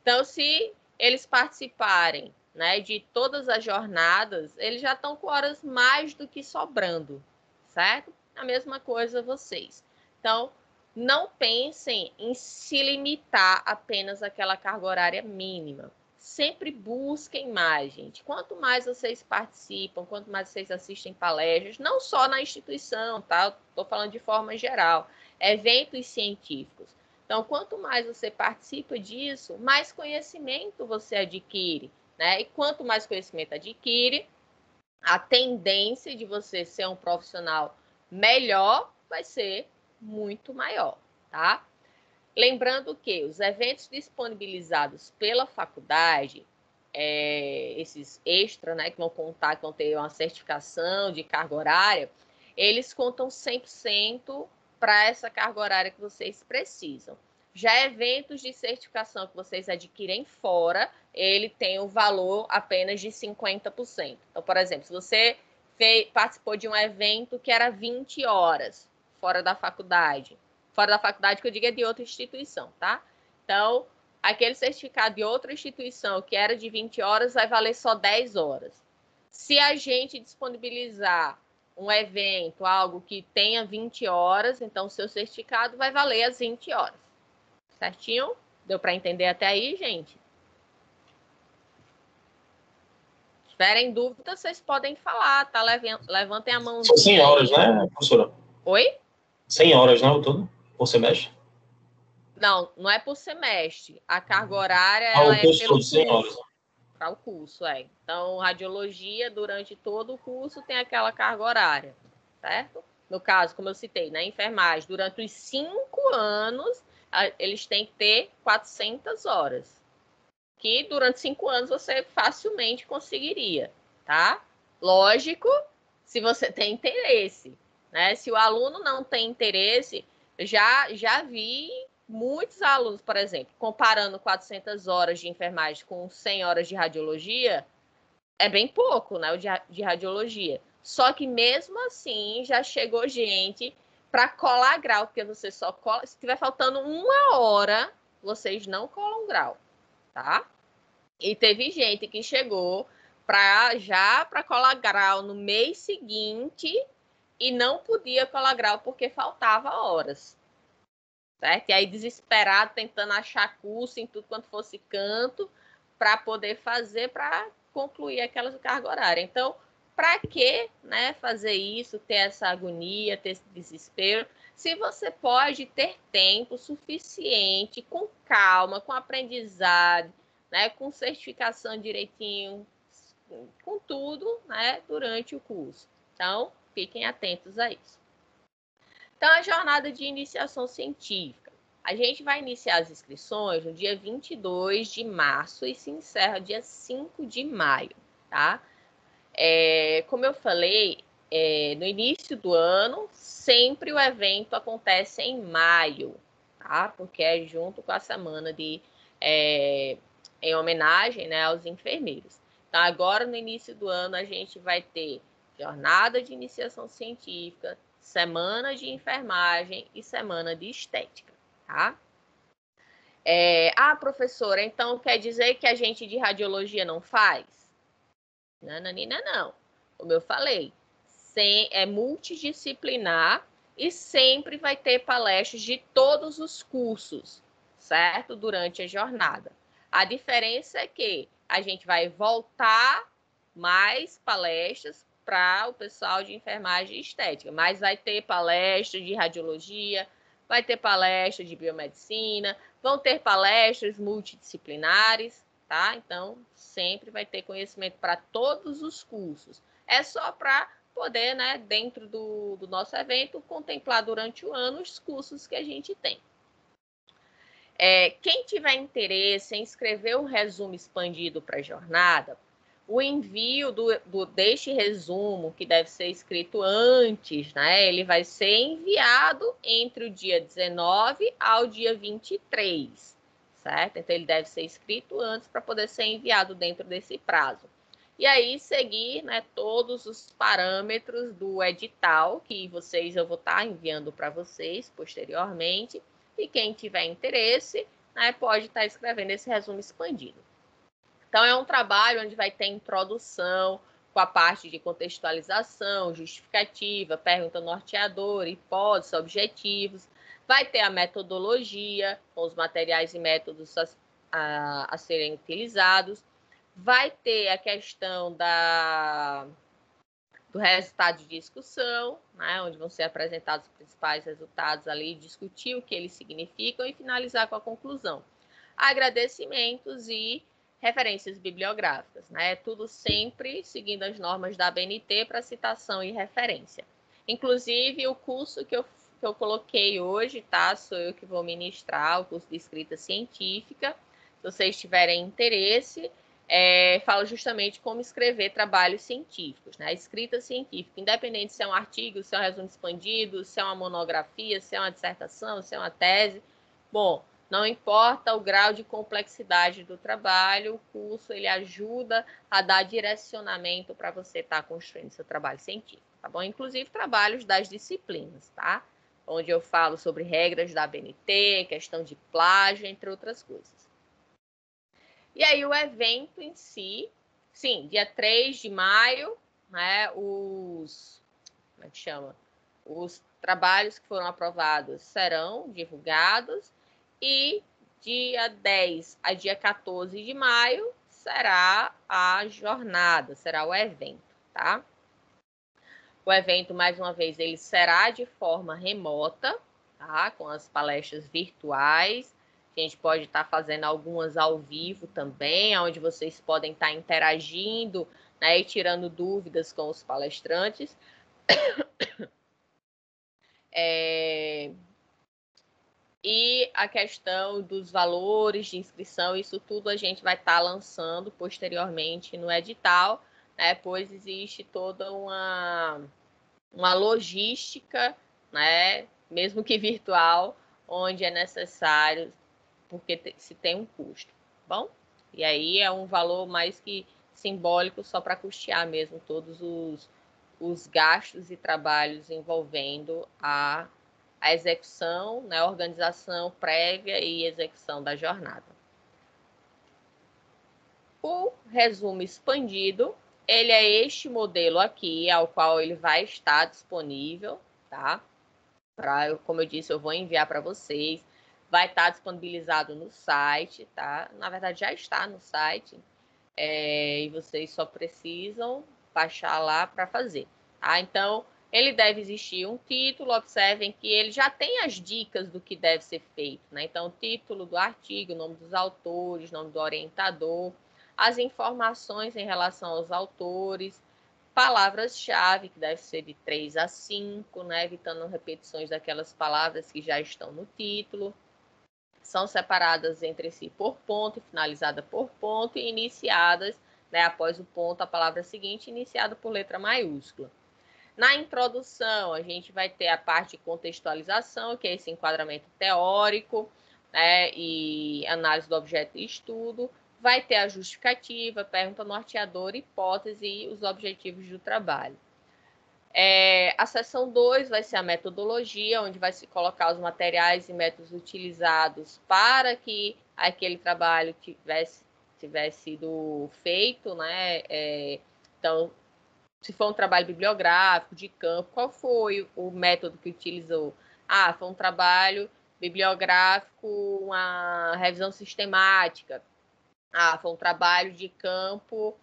Então, se eles participarem, né, de todas as jornadas, eles já estão com horas mais do que sobrando, certo? A mesma coisa vocês. Então, não pensem em se limitar apenas àquela carga horária mínima. Sempre busquem mais, gente. Quanto mais vocês participam, quanto mais vocês assistem palestras, não só na instituição, tá? Estou falando de forma geral, eventos científicos. Então, quanto mais você participa disso, mais conhecimento você adquire, né? E quanto mais conhecimento adquire, a tendência de você ser um profissional melhor vai ser muito maior, tá? Lembrando que os eventos disponibilizados pela faculdade, esses extra, né, que vão contar, que vão ter uma certificação de carga horária, eles contam 100% para essa carga horária que vocês precisam. Já eventos de certificação que vocês adquirem fora, ele tem o valor apenas de 50%. Então, por exemplo, se você participou de um evento que era 20 horas fora da faculdade que eu digo é de outra instituição, tá? Então, aquele certificado de outra instituição que era de 20 horas vai valer só 10 horas. Se a gente disponibilizar um evento, algo que tenha 20 horas, então o seu certificado vai valer as 20 horas. Certinho? Deu para entender até aí, gente? Se tiverem dúvidas, vocês podem falar, tá? Levantem a mão. São 100 horas, né, professora? Oi? 100 horas, né, o todo? Por semestre? Não, não é por semestre. A carga horária O ela curso pelo todo, 100 horas. Para o curso, Então, radiologia, durante todo o curso, tem aquela carga horária, certo? No caso, como eu citei, na enfermagem, durante os 5 anos, eles têm que ter 400 horas. Que durante 5 anos você facilmente conseguiria, tá? Lógico, se você tem interesse, né? Se o aluno não tem interesse, já vi muitos alunos, por exemplo, comparando 400 horas de enfermagem com 100 horas de radiologia, é bem pouco, né, o de radiologia. Só que mesmo assim já chegou gente para colar grau, porque você só cola, se estiver faltando 1 hora, vocês não colam grau, tá? E teve gente que chegou para colar grau no mês seguinte e não podia colar grau porque faltava horas. Certo? E aí, desesperado, tentando achar curso em tudo quanto fosse canto para poder fazer, para concluir aquela carga horária. Então, para que, né, fazer isso, ter essa agonia, ter esse desespero, se você pode ter tempo suficiente, com calma, com aprendizado, né, com certificação direitinho, com tudo, né, durante o curso. Então, fiquem atentos a isso. Então, a jornada de iniciação científica. A gente vai iniciar as inscrições no dia 22 de março e se encerra dia 5 de maio, tá? Como eu falei, no início do ano, sempre o evento acontece em maio, tá? Porque é junto com a semana de em homenagem, né, aos enfermeiros. Então, agora, no início do ano, a gente vai ter jornada de iniciação científica, semana de enfermagem e semana de estética, tá? Professora, então quer dizer que a gente de radiologia não faz? Nananina, não. Como eu falei, é multidisciplinar e sempre vai ter palestras de todos os cursos, certo? Durante a jornada. A diferença é que a gente vai voltar mais palestras para o pessoal de enfermagem e estética, mas vai ter palestra de radiologia, vai ter palestra de biomedicina, vão ter palestras multidisciplinares, tá? Então, sempre vai ter conhecimento para todos os cursos. É só para poder, né, dentro do nosso evento, contemplar durante o ano os cursos que a gente tem. Quem tiver interesse em escrever um resumo expandido para a jornada, o envio deste resumo, que deve ser escrito antes, né, ele vai ser enviado entre o dia 19 ao dia 23, certo? Então, ele deve ser escrito antes para poder ser enviado dentro desse prazo. E aí, seguir, né, todos os parâmetros do edital, que eu vou estar enviando para vocês posteriormente. E quem tiver interesse, né, pode estar escrevendo esse resumo expandido. Então, é um trabalho onde vai ter introdução, com a parte de contextualização, justificativa, pergunta norteadora, hipóteses, objetivos. Vai ter a metodologia, com os materiais e métodos a serem utilizados. Vai ter a questão do resultado de discussão, né, onde vão ser apresentados os principais resultados ali, discutir o que eles significam e finalizar com a conclusão. Agradecimentos e referências bibliográficas, né? Tudo sempre seguindo as normas da ABNT para citação e referência. Inclusive, o curso que eu coloquei hoje, tá? Sou eu que vou ministrar, o curso de escrita científica. Se vocês tiverem interesse, fala justamente como escrever trabalhos científicos, né? A escrita científica, independente se é um artigo, se é um resumo expandido, se é uma monografia, se é uma dissertação, se é uma tese. Bom, não importa o grau de complexidade do trabalho, o curso ele ajuda a dar direcionamento para você estar construindo seu trabalho científico, tá bom? Inclusive trabalhos das disciplinas, tá? Onde eu falo sobre regras da ABNT, questão de plágio, entre outras coisas. E aí o evento em si, sim, dia 3 de maio, né, como é que chama? Os trabalhos que foram aprovados serão divulgados e dia 10 a dia 14 de maio será a jornada, será o evento, tá? O evento, mais uma vez, ele será de forma remota, tá? Com as palestras virtuais. A gente pode estar fazendo algumas ao vivo também, onde vocês podem estar interagindo, né, e tirando dúvidas com os palestrantes. E a questão dos valores de inscrição, isso tudo a gente vai estar lançando posteriormente no edital, né, pois existe toda uma logística, né, mesmo que virtual, onde é necessário, porque se tem um custo, tá bom? E aí é um valor mais que simbólico só para custear mesmo todos os gastos e trabalhos envolvendo a execução, né, a organização prévia e execução da jornada. O resumo expandido, ele é este modelo aqui, ao qual ele vai estar disponível, tá? Como eu disse, eu vou enviar para vocês. Vai estar disponibilizado no site, tá? Na verdade, já está no site. E vocês só precisam baixar lá para fazer, tá? Então, ele deve existir um título. Observem que ele já tem as dicas do que deve ser feito, né? Então, o título do artigo, nome dos autores, nome do orientador, as informações em relação aos autores, palavras-chave, que deve ser de 3 a 5, né? Evitando repetições daquelas palavras que já estão no título. São separadas entre si por ponto, finalizada por ponto e iniciadas, né, após o ponto, a palavra seguinte, iniciada por letra maiúscula. Na introdução, a gente vai ter a parte de contextualização, que é esse enquadramento teórico, né, e análise do objeto de estudo, vai ter a justificativa, pergunta norteadora, hipótese e os objetivos do trabalho. A seção 2 vai ser a metodologia, onde vai se colocar os materiais e métodos utilizados para que aquele trabalho tivesse sido feito, né? Então, se for um trabalho bibliográfico, de campo, qual foi o método que utilizou? Foi um trabalho bibliográfico, uma revisão sistemática. Foi um trabalho de campo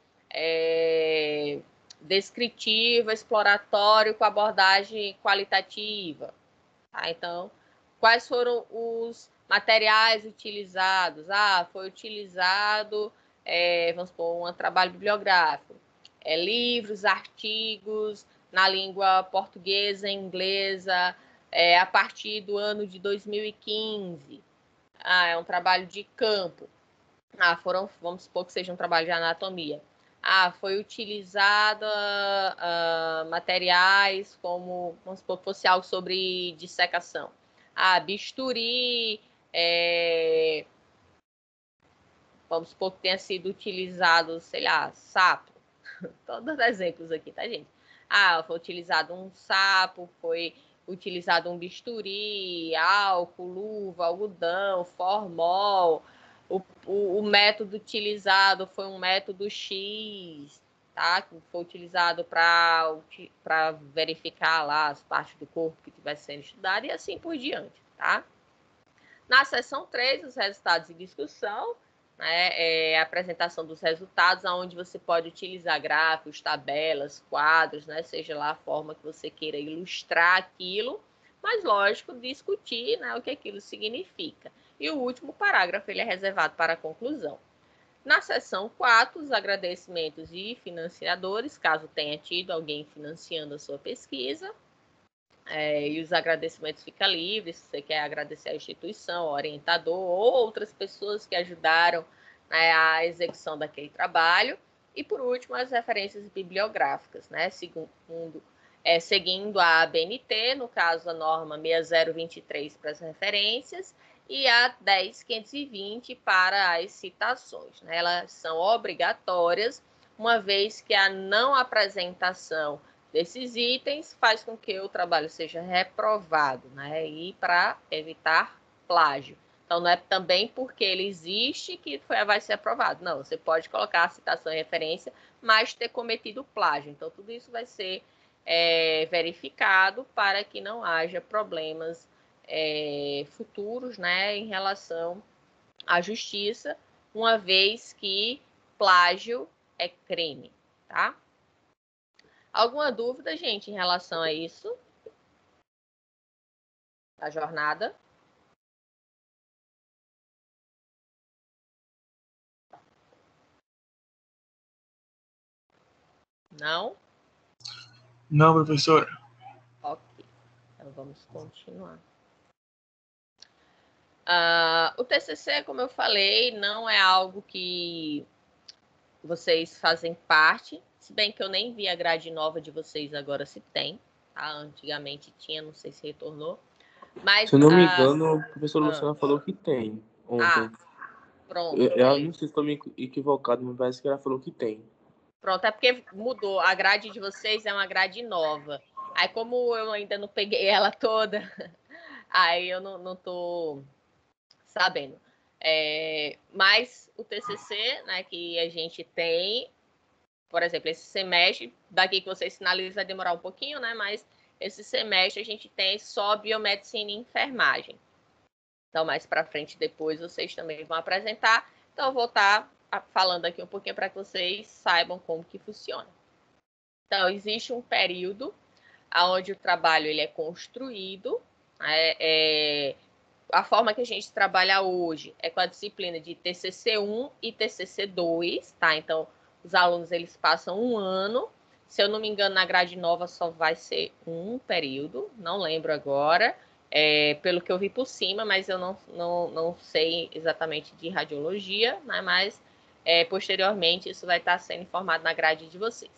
descritivo, exploratório, com abordagem qualitativa. Então, quais foram os materiais utilizados? Foi utilizado, vamos supor, um trabalho bibliográfico. Livros, artigos na língua portuguesa e inglesa, a partir do ano de 2015. É um trabalho de campo. Vamos supor que seja um trabalho de anatomia. Foi utilizada materiais como, vamos supor que fosse algo sobre dissecação. Bisturi, vamos supor que tenha sido utilizado, sei lá, sapo. Todos exemplos aqui, tá, gente? Foi utilizado um sapo, foi utilizado um bisturi, álcool, luva, algodão, formol. O método utilizado foi um método X, tá? Que foi utilizado para verificar lá as partes do corpo que estivesse sendo estudado e assim por diante, tá? Na seção 3, os resultados e discussão, né? A apresentação dos resultados, onde você pode utilizar gráficos, tabelas, quadros, né? Seja lá a forma que você queira ilustrar aquilo, mas, lógico, discutir, né, o que aquilo significa. E o último parágrafo ele é reservado para a conclusão. Na seção 4, os agradecimentos e financiadores, caso tenha tido alguém financiando a sua pesquisa. E os agradecimentos ficam livres, se você quer agradecer a instituição, ao orientador ou outras pessoas que ajudaram, né, a execução daquele trabalho. E, por último, as referências bibliográficas, né, seguindo a ABNT, no caso a norma 6023 para as referências e a 10520 para as citações, né? Elas são obrigatórias, uma vez que a não apresentação desses itens faz com que o trabalho seja reprovado, né? E para evitar plágio. Então, não é também porque ele existe que vai ser aprovado. Não, você pode colocar a citação e referência, mas ter cometido plágio. Então, tudo isso vai ser verificado para que não haja problemas futuros, né, em relação à justiça, uma vez que plágio é crime, tá? Alguma dúvida, gente, em relação a isso? A jornada? Não? Não, professora. Ok. Então, vamos continuar. O TCC, como eu falei, não é algo que vocês fazem parte, se bem que eu nem vi a grade nova de vocês agora se tem, tá? Antigamente tinha, não sei se retornou. Mas, se eu não me engano, a professora Luciana falou que tem ontem. Pronto. Eu não sei se estou me equivocado, mas parece que ela falou que tem. Pronto, é porque mudou. A grade de vocês é uma grade nova. Aí, como eu ainda não peguei ela toda, aí eu não tô sabendo. Mas o TCC, né, que a gente tem, por exemplo, esse semestre, daqui que vocês finalizam vai demorar um pouquinho, né? Mas esse semestre a gente tem só biomedicina e enfermagem. Então, mais para frente, depois, vocês também vão apresentar. Então, eu vou estar falando aqui um pouquinho para que vocês saibam como que funciona. Então, existe um período onde o trabalho ele é construído. A forma que a gente trabalha hoje é com a disciplina de TCC1 e TCC2, tá? Então, os alunos eles passam um ano. Se eu não me engano, na grade nova só vai ser um período, não lembro agora, pelo que eu vi por cima, mas eu não sei exatamente de radiologia, né? Mas posteriormente isso vai estar sendo informado na grade de vocês.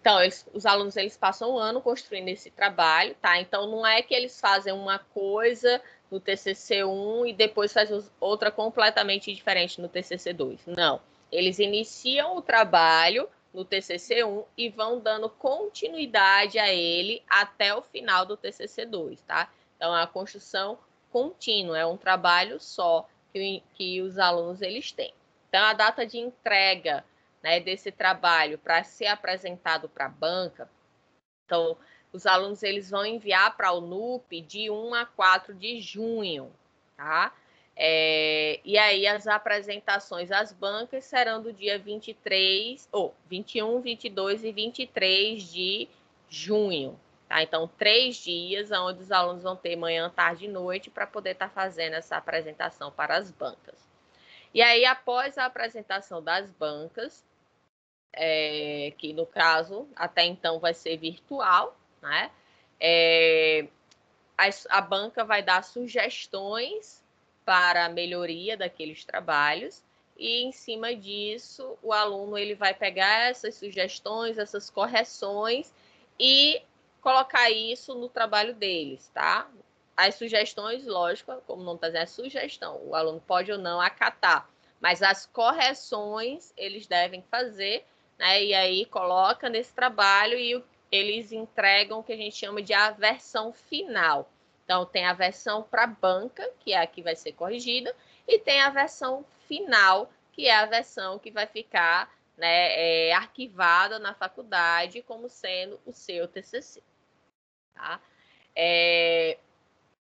Então, os alunos eles passam um ano construindo esse trabalho, tá? Então, não é que eles fazem uma coisa no TCC1 e depois fazem outra completamente diferente no TCC2. Não. Eles iniciam o trabalho no TCC1 e vão dando continuidade a ele até o final do TCC2, tá? Então, é uma construção contínua, é um trabalho só que os alunos eles têm. Então, a data de entrega, né, desse trabalho para ser apresentado para a banca, então, os alunos eles vão enviar para o NUP de 1 a 4 de junho, tá? E aí as apresentações às bancas serão do dia 21, 22 e 23 de junho, tá? Então, 3 dias onde os alunos vão ter manhã, tarde e noite para poder estar fazendo essa apresentação para as bancas. E aí, após a apresentação das bancas, que no caso, até então vai ser virtual, né? A banca vai dar sugestões para a melhoria daqueles trabalhos e, em cima disso, o aluno ele vai pegar essas sugestões, essas correções e colocar isso no trabalho deles, tá? As sugestões, lógico, como não está dizendo, é sugestão, o aluno pode ou não acatar, mas as correções eles devem fazer, né? E aí coloca nesse trabalho e eles entregam o que a gente chama de a versão final. Então, tem a versão para a banca, que é a que vai ser corrigida, e tem a versão final, que é a versão que vai ficar, né, arquivada na faculdade como sendo o seu TCC. Tá?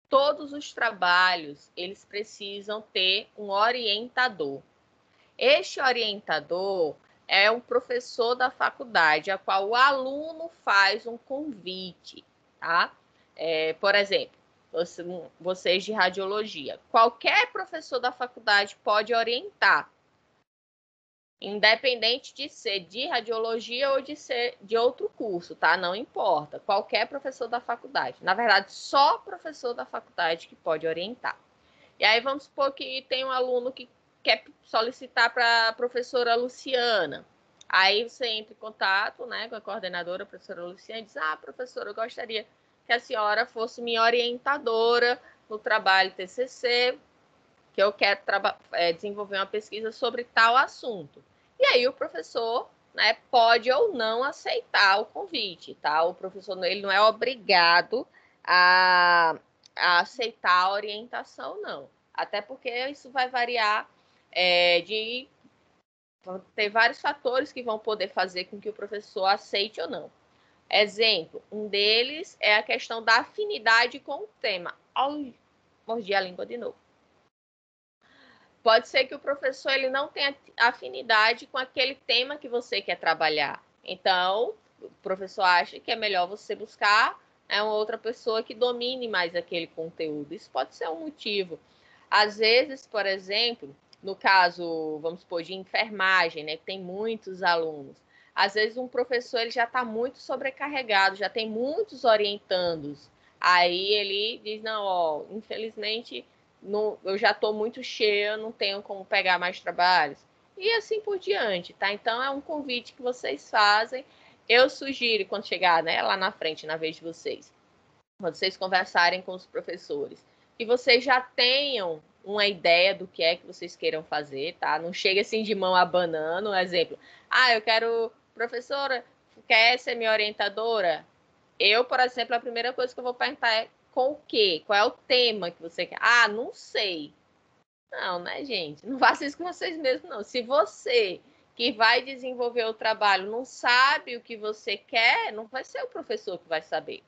Todos os trabalhos, eles precisam ter um orientador. Este orientador é um professor da faculdade, a qual o aluno faz um convite, tá? Por exemplo, vocês de radiologia, qualquer professor da faculdade pode orientar, independente de ser de radiologia ou de ser de outro curso, tá? Não importa, qualquer professor da faculdade. Na verdade, só professor da faculdade que pode orientar. E aí vamos supor que tem um aluno que quer solicitar para a professora Luciana. Aí você entra em contato, né, com a coordenadora, a professora Luciana, e diz: professora, eu gostaria que a senhora fosse minha orientadora no trabalho TCC, que eu quero desenvolver uma pesquisa sobre tal assunto. E aí o professor, né, pode ou não aceitar o convite, tá? O professor ele não é obrigado a aceitar a orientação, não. Até porque isso vai variar vão ter vários fatores que vão poder fazer com que o professor aceite ou não. Exemplo, um deles é a questão da afinidade com o tema. Ai, mordi a língua de novo. Pode ser que o professor ele não tenha afinidade com aquele tema que você quer trabalhar. Então, o professor acha que é melhor você buscar uma outra pessoa que domine mais aquele conteúdo. Isso pode ser um motivo. Às vezes, por exemplo, no caso, vamos supor, de enfermagem, né, que tem muitos alunos. Às vezes, um professor ele já está muito sobrecarregado, já tem muitos orientandos. Aí ele diz, não, ó, infelizmente... eu já estou muito cheia, não tenho como pegar mais trabalhos. E assim por diante, tá? Então, é um convite que vocês fazem. Eu sugiro, quando chegar, né, lá na frente, na vez de vocês, quando vocês conversarem com os professores, que vocês já tenham uma ideia do que é que vocês queiram fazer, tá? Não chega assim de mão abanando, um exemplo. Eu quero, professora, quer ser minha orientadora? Eu, por exemplo, a primeira coisa que eu vou perguntar é com o quê? Qual é o tema que você quer? Não sei. Não, né, gente? Não faça isso com vocês mesmos, não. Se você que vai desenvolver o trabalho não sabe o que você quer, não vai ser o professor que vai saber,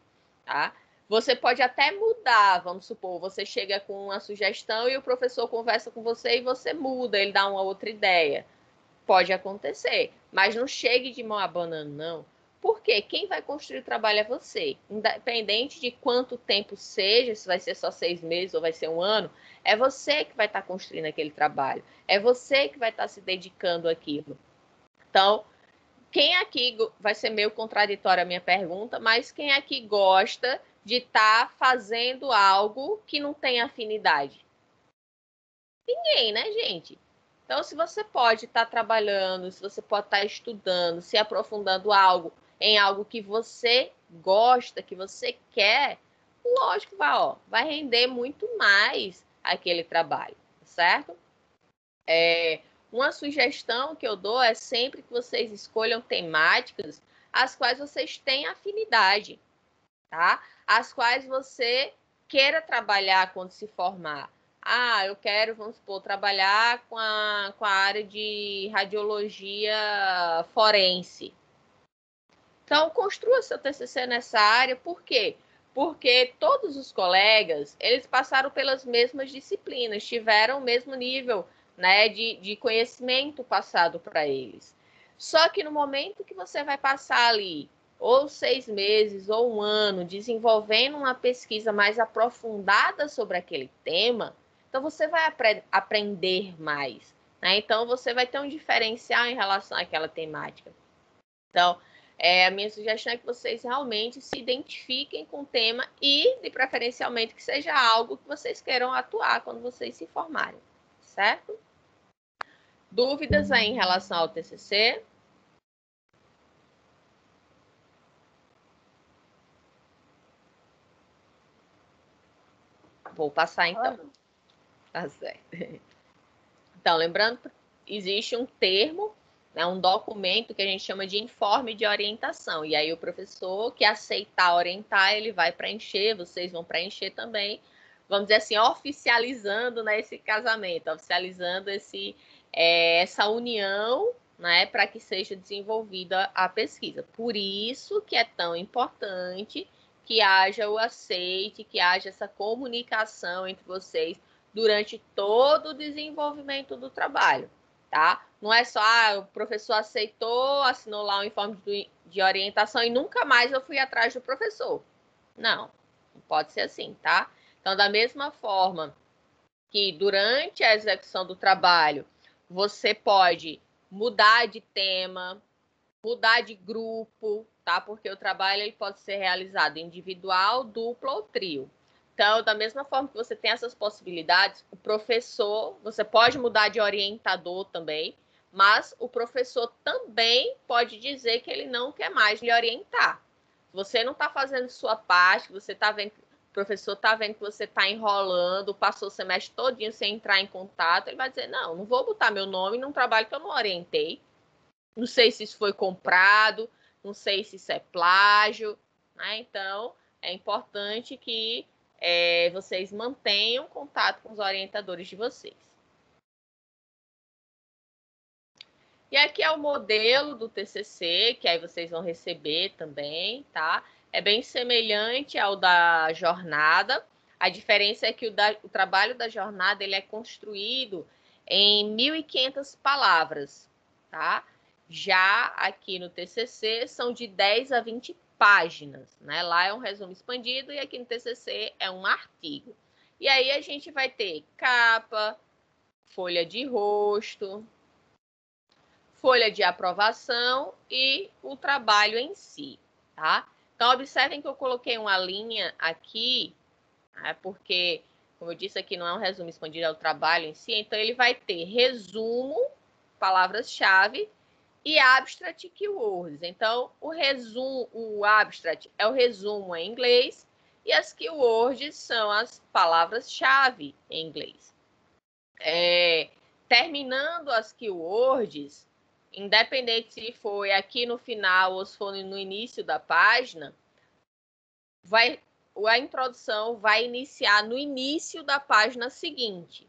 tá? Você pode até mudar, vamos supor, você chega com uma sugestão e o professor conversa com você e você muda, ele dá uma outra ideia. Pode acontecer, mas não chegue de mão abanando, não. Porque quem vai construir o trabalho é você. Independente de quanto tempo seja, se vai ser só 6 meses ou vai ser um ano, é você que vai estar construindo aquele trabalho. É você que vai estar se dedicando àquilo. Então, quem aqui vai ser meio contraditória a minha pergunta, mas quem aqui gosta de estar fazendo algo que não tem afinidade? Ninguém, né, gente? Então, se você pode estar trabalhando, se você pode estar estudando, se aprofundando algo em algo que você gosta, que você quer, lógico, vai render muito mais aquele trabalho, certo? Uma sugestão que eu dou é sempre que vocês escolham temáticas as quais vocês têm afinidade, tá? As quais você queira trabalhar quando se formar. Eu quero, vamos supor, trabalhar com a área de radiologia forense. Então, construa seu TCC nessa área. Por quê? Porque todos os colegas, eles passaram pelas mesmas disciplinas, tiveram o mesmo nível, né, de conhecimento passado para eles. Só que no momento que você vai passar ali, ou 6 meses, ou 1 ano, desenvolvendo uma pesquisa mais aprofundada sobre aquele tema, então você vai aprender mais, né? Então, você vai ter um diferencial em relação àquela temática. Então, a minha sugestão é que vocês realmente se identifiquem com o tema e, de preferencialmente, que seja algo que vocês queiram atuar quando vocês se formarem, certo? Dúvidas aí em relação ao TCC? Vou passar, então. Tá certo. Então, lembrando, existe um termo, né, um documento que a gente chama de informe de orientação. E aí o professor que aceitar orientar, ele vai preencher, vocês vão preencher também, vamos dizer assim, oficializando, né, esse casamento, oficializando essa união, né, para que seja desenvolvida a pesquisa. Por isso que é tão importante que haja o aceite, que haja essa comunicação entre vocês durante todo o desenvolvimento do trabalho, tá? Não é só, o professor aceitou, assinou lá um informe de orientação e nunca mais eu fui atrás do professor. Não pode ser assim, tá? Então, da mesma forma que durante a execução do trabalho, você pode mudar de tema, mudar de grupo, tá? Porque o trabalho ele pode ser realizado individual, duplo ou trio. Então, da mesma forma que você tem essas possibilidades, o professor, você pode mudar de orientador também, mas o professor também pode dizer que ele não quer mais lhe orientar. Se você não está fazendo sua parte, você está vendo, o professor está vendo que você está enrolando, passou o semestre todinho sem entrar em contato, ele vai dizer, não vou botar meu nome num trabalho que eu não orientei. Não sei se isso foi comprado, não sei se isso é plágio, né? Então, é importante que vocês mantenham contato com os orientadores de vocês. E aqui é o modelo do TCC, que aí vocês vão receber também, tá? É bem semelhante ao da jornada. A diferença é que o trabalho da jornada ele é construído em 1.500 palavras, tá? Já aqui no TCC são de 10 a 20 páginas, né? Lá é um resumo expandido e aqui no TCC é um artigo. E aí a gente vai ter capa, folha de rosto, folha de aprovação e o trabalho em si, tá? Então, observem que eu coloquei uma linha aqui, né? Porque, como eu disse aqui, não é um resumo expandido, é o trabalho em si, então ele vai ter resumo, palavras-chave, e abstract keywords. Então, o abstract é o resumo em inglês e as keywords são as palavras-chave em inglês. Terminando as keywords, independente se foi aqui no final ou se for no início da página, a introdução vai iniciar no início da página seguinte,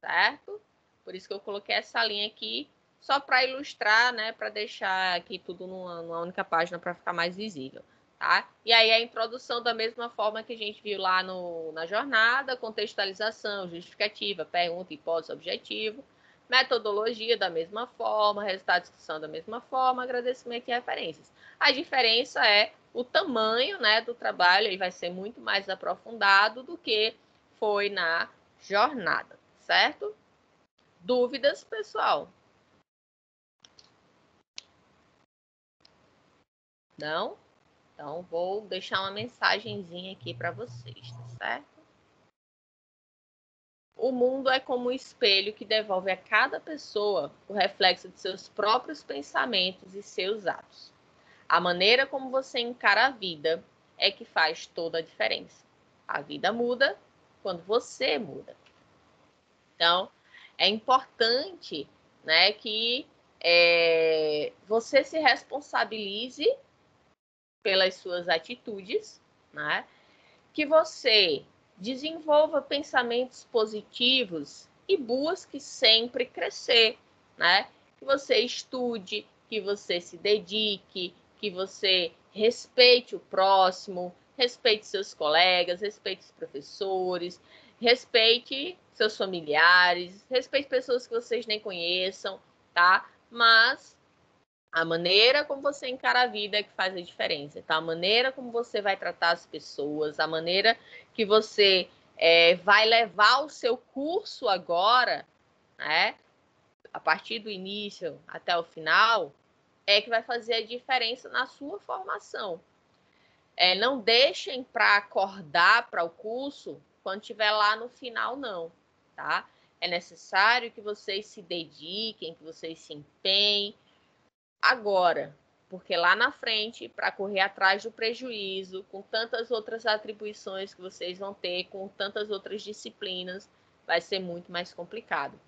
certo? Por isso que eu coloquei essa linha aqui, só para ilustrar, né, para deixar aqui tudo numa única página para ficar mais visível, tá? E aí a introdução da mesma forma que a gente viu lá na jornada, contextualização, justificativa, pergunta, hipótese, objetivo, metodologia da mesma forma, resultado de discussão da mesma forma, agradecimento e referências. A diferença é o tamanho, né, do trabalho, ele vai ser muito mais aprofundado do que foi na jornada, certo? Dúvidas, pessoal? Não? Então, vou deixar uma mensagenzinha aqui para vocês, tá certo? O mundo é como um espelho que devolve a cada pessoa o reflexo de seus próprios pensamentos e seus atos. A maneira como você encara a vida é que faz toda a diferença. A vida muda quando você muda. Então, é importante, né, que você se responsabilize pelas suas atitudes, né, que você desenvolva pensamentos positivos e busque sempre crescer, né? Que você estude, que você se dedique, que você respeite o próximo, respeite seus colegas, respeite os professores, respeite seus familiares, respeite pessoas que vocês nem conheçam, tá? Mas a maneira como você encara a vida é que faz a diferença, tá? A maneira como você vai tratar as pessoas, a maneira que você vai levar o seu curso agora, né? A partir do início até o final, é que vai fazer a diferença na sua formação. Não deixem para acordar para o curso quando estiver lá no final, não, tá? É necessário que vocês se dediquem, que vocês se empenhem agora, porque lá na frente, para correr atrás do prejuízo, com tantas outras atribuições que vocês vão ter, com tantas outras disciplinas, vai ser muito mais complicado.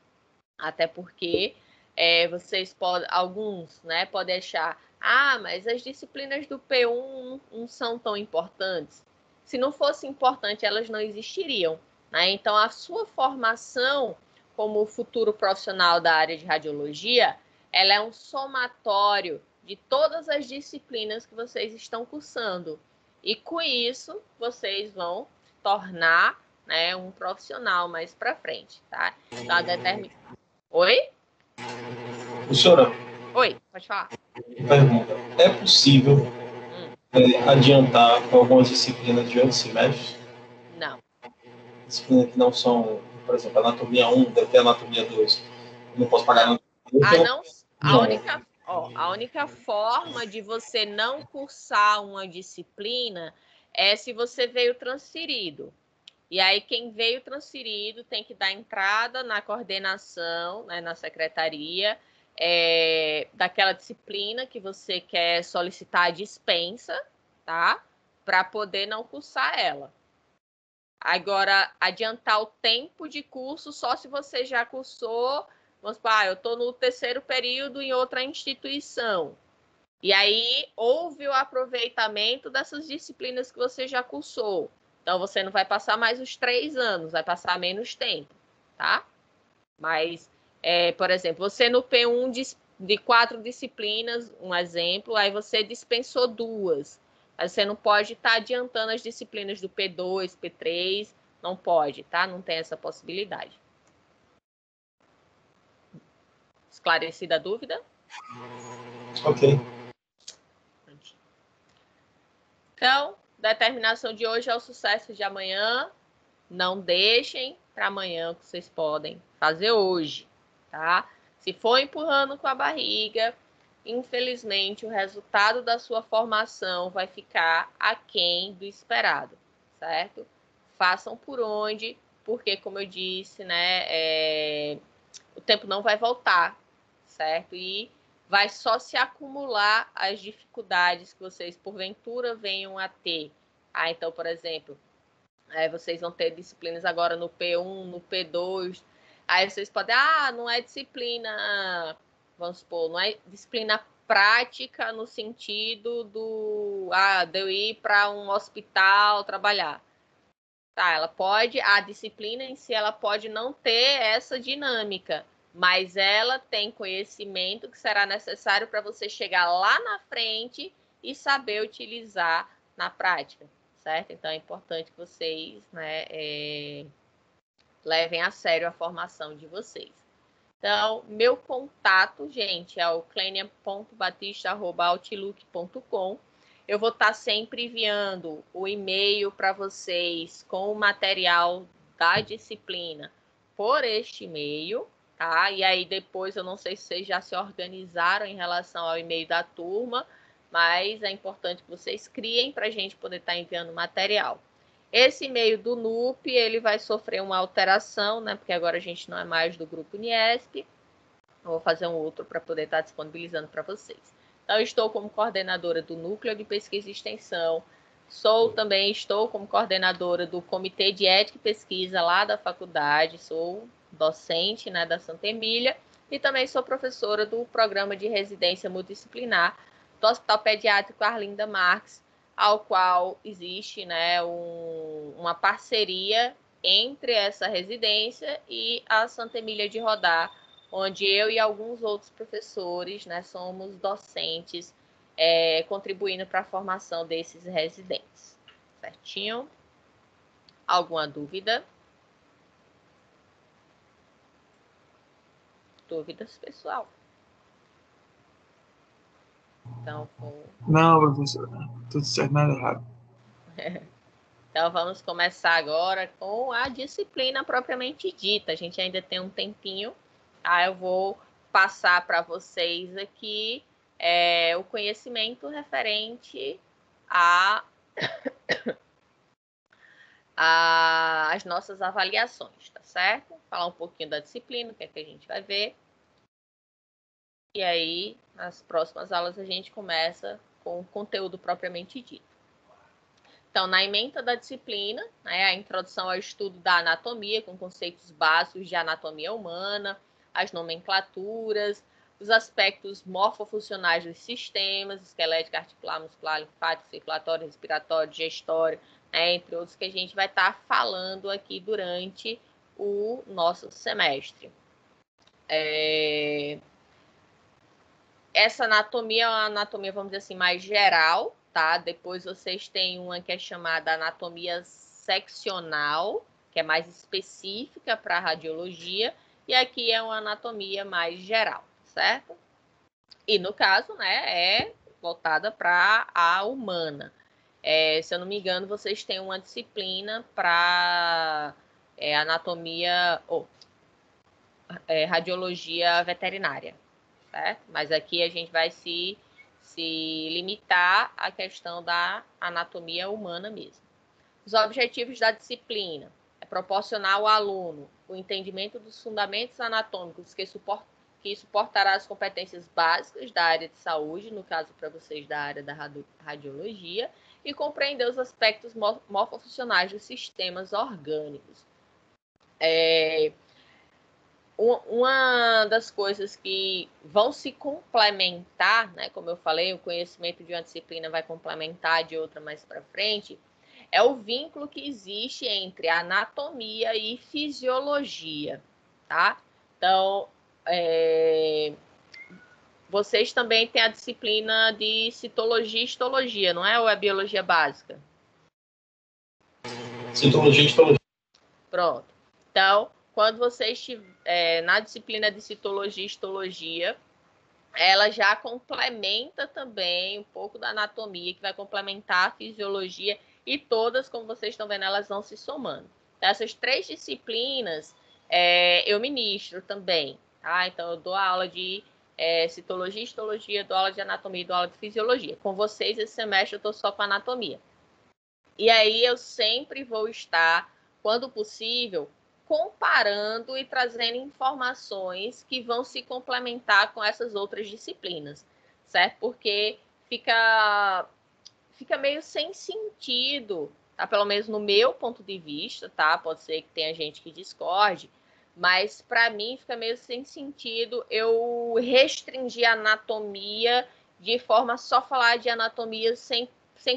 Até porque vocês podem, alguns, né, podem achar, mas as disciplinas do P1 não são tão importantes. Se não fosse importante, elas não existiriam, né? Então, a sua formação como futuro profissional da área de radiologia, ela é um somatório de todas as disciplinas que vocês estão cursando. E com isso, vocês vão tornar, né, um profissional mais para frente, tá? Então, Oi? Professora, Oi, pode falar. pergunta. É possível adiantar algumas disciplinas de outros semestres? Não. Disciplinas que não são, por exemplo, anatomia 1, deve ter anatomia 2. Não posso pagar Não. anatomia 1. A única forma de você não cursar uma disciplina é se você veio transferido. E aí, quem veio transferido tem que dar entrada na coordenação, né, na secretaria, daquela disciplina que você quer solicitar a dispensa, tá? Para poder não cursar ela. Agora, adiantar o tempo de curso só se você já cursou, vamos supor, eu estou no 3º período em outra instituição. E aí, houve o aproveitamento dessas disciplinas que você já cursou. Então, você não vai passar mais os 3 anos, vai passar menos tempo, tá? Mas, por exemplo, você no P1 de 4 disciplinas, um exemplo, aí você dispensou 2. Mas você não pode estar adiantando as disciplinas do P2, P3, não pode, tá? Não tem essa possibilidade. Esclarecida a dúvida? Ok. Então, determinação de hoje é o sucesso de amanhã. Não deixem para amanhã o que vocês podem fazer hoje, tá? Se for empurrando com a barriga, infelizmente o resultado da sua formação vai ficar aquém do esperado, certo? Façam por onde, porque, como eu disse, né, o tempo não vai voltar, certo? E vai só se acumular as dificuldades que vocês, porventura, venham a ter. Então, por exemplo, vocês vão ter disciplinas agora no P1, no P2. Aí vocês podem, não é disciplina, vamos supor, não é disciplina prática no sentido de eu ir para um hospital trabalhar. Tá, a disciplina em si, ela pode não ter essa dinâmica, mas ela tem conhecimento que será necessário para você chegar lá na frente e saber utilizar na prática, certo? Então, é importante que vocês, né, levem a sério a formação de vocês. Então, meu contato, gente, é o klenia.batista@outlook.com. Eu vou estar sempre enviando o e-mail para vocês com o material da disciplina por este e-mail, tá? E aí depois, eu não sei se vocês já se organizaram em relação ao e-mail da turma, mas é importante que vocês criem para a gente poder estar enviando material. Esse e-mail do NUP, ele vai sofrer uma alteração, né? Porque agora a gente não é mais do grupo Uniesp. Eu vou fazer um outro para poder estar disponibilizando para vocês. Então, estou como coordenadora do Núcleo de Pesquisa e Extensão, estou como coordenadora do Comitê de Ética e Pesquisa lá da faculdade, sou docente, né, da Santa Emília, e também sou professora do Programa de Residência Multidisciplinar do Hospital Pediátrico Arlinda Marques, ao qual existe, né, uma parceria entre essa residência e a Santa Emília de Rodar, onde eu e alguns outros professores, né, somos docentes, contribuindo para a formação desses residentes. Certinho? Alguma dúvida? Dúvidas, pessoal? Então, Não, professora. Tudo certo, nada errado. Então, vamos começar agora com a disciplina propriamente dita. A gente ainda tem um tempinho. Eu vou passar para vocês aqui o conhecimento referente às nossas avaliações, tá certo? Falar um pouquinho da disciplina, o que é que a gente vai ver. E aí, nas próximas aulas, a gente começa com o conteúdo propriamente dito. Então, na ementa da disciplina, né, a introdução ao estudo da anatomia, com conceitos básicos de anatomia humana, as nomenclaturas, os aspectos morfofuncionais dos sistemas, esquelético, articular, muscular, linfático, circulatório, respiratório, digestório, né, entre outros que a gente vai estar falando aqui durante o nosso semestre. Essa anatomia é uma anatomia, vamos dizer assim, mais geral, tá? Depois vocês têm uma que é chamada anatomia seccional, que é mais específica para a radiologia, e aqui é uma anatomia mais geral, certo? E no caso, né, é voltada para a humana. Se eu não me engano, vocês têm uma disciplina para anatomia ou radiologia veterinária, certo? Mas aqui a gente vai se limitar à questão da anatomia humana mesmo. Os objetivos da disciplina é proporcionar ao aluno o entendimento dos fundamentos anatômicos que suportará as competências básicas da área de saúde, no caso para vocês da área da radiologia, e compreender os aspectos morfofuncionais dos sistemas orgânicos. Uma das coisas que vão se complementar, né, como eu falei, o conhecimento de uma disciplina vai complementar de outra mais para frente, é o vínculo que existe entre anatomia e fisiologia, tá? Então, vocês também têm a disciplina de citologia e histologia, não é? Ou é biologia básica? Citologia e histologia. Pronto. Então, quando vocês na disciplina de citologia e histologia, ela já complementa também um pouco da anatomia, que vai complementar a fisiologia, e todas, como vocês estão vendo, elas vão se somando. Então, essas 3 disciplinas eu ministro também, tá? Então, eu dou aula de citologia e histologia, dou aula de anatomia e dou aula de fisiologia. Com vocês, esse semestre, eu estou só com anatomia. E aí, eu sempre vou estar, quando possível, comparando e trazendo informações que vão se complementar com essas outras disciplinas, certo? Porque fica meio sem sentido, tá? Pelo menos no meu ponto de vista, tá? Pode ser que tenha gente que discorde, mas para mim fica meio sem sentido eu restringir a anatomia de forma a só falar de anatomia sem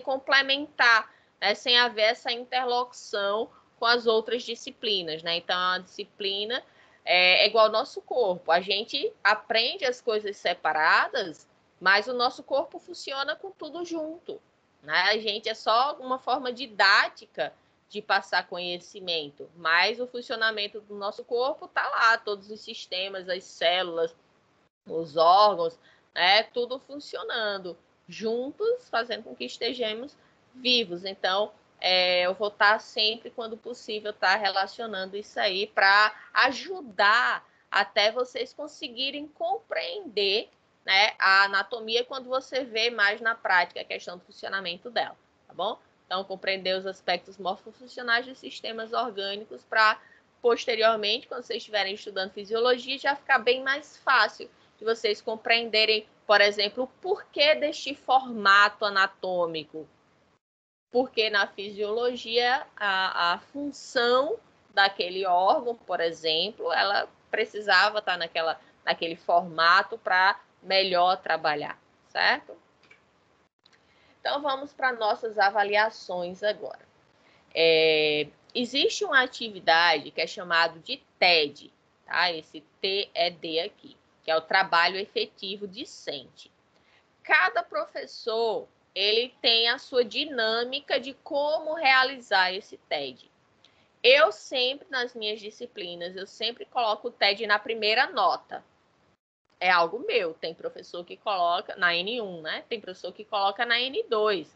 complementar, né? Sem haver essa interlocução com as outras disciplinas, né? Então, a disciplina é igual ao nosso corpo. A gente aprende as coisas separadas, mas o nosso corpo funciona com tudo junto, né? A gente é só uma forma didática de passar conhecimento, mas o funcionamento do nosso corpo está lá, todos os sistemas, as células, os órgãos, né? Tudo funcionando juntos, fazendo com que estejamos vivos. Então, eu vou estar sempre, quando possível, estar relacionando isso aí para ajudar até vocês conseguirem compreender, né, a anatomia quando você vê mais na prática a questão do funcionamento dela, tá bom? Então, compreender os aspectos morfofuncionais dos sistemas orgânicos para, posteriormente, quando vocês estiverem estudando fisiologia, já ficar bem mais fácil de de vocês compreenderem, por exemplo, o porquê deste formato anatômico. Porque na fisiologia, a função daquele órgão, por exemplo, ela precisava estar naquele formato para melhor trabalhar, certo? Então, vamos para nossas avaliações agora. Existe uma atividade que é chamada de TED, tá? Esse TED aqui, que é o trabalho efetivo discente. Cada professor, ele tem a sua dinâmica de como realizar esse TED. Eu sempre, nas minhas disciplinas, eu sempre coloco o TED na primeira nota. É algo meu. Tem professor que coloca na N1, né? Tem professor que coloca na N2.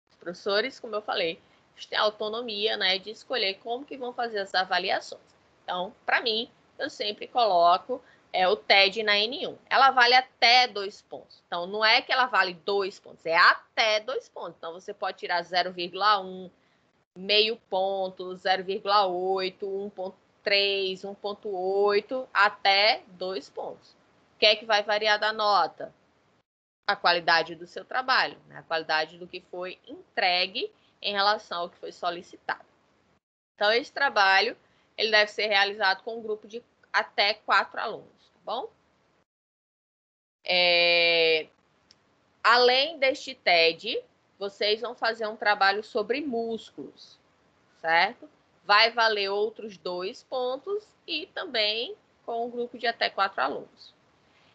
Os professores, como eu falei, têm autonomia, né, de escolher como que vão fazer as avaliações. Então, para mim, eu sempre coloco o TED na N1. Ela vale até 2 pontos. Então, não é que ela vale 2 pontos, é até 2 pontos. Então, você pode tirar 0,1, meio ponto, 0,8, 1,3, 1,8, até 2 pontos. O que é que vai variar da nota? A qualidade do seu trabalho, né? A qualidade do que foi entregue em relação ao que foi solicitado. Então, esse trabalho ele deve ser realizado com um grupo de até 4 alunos, tá bom? Além deste TED, vocês vão fazer um trabalho sobre músculos, certo? Vai valer outros 2 pontos e também com um grupo de até 4 alunos.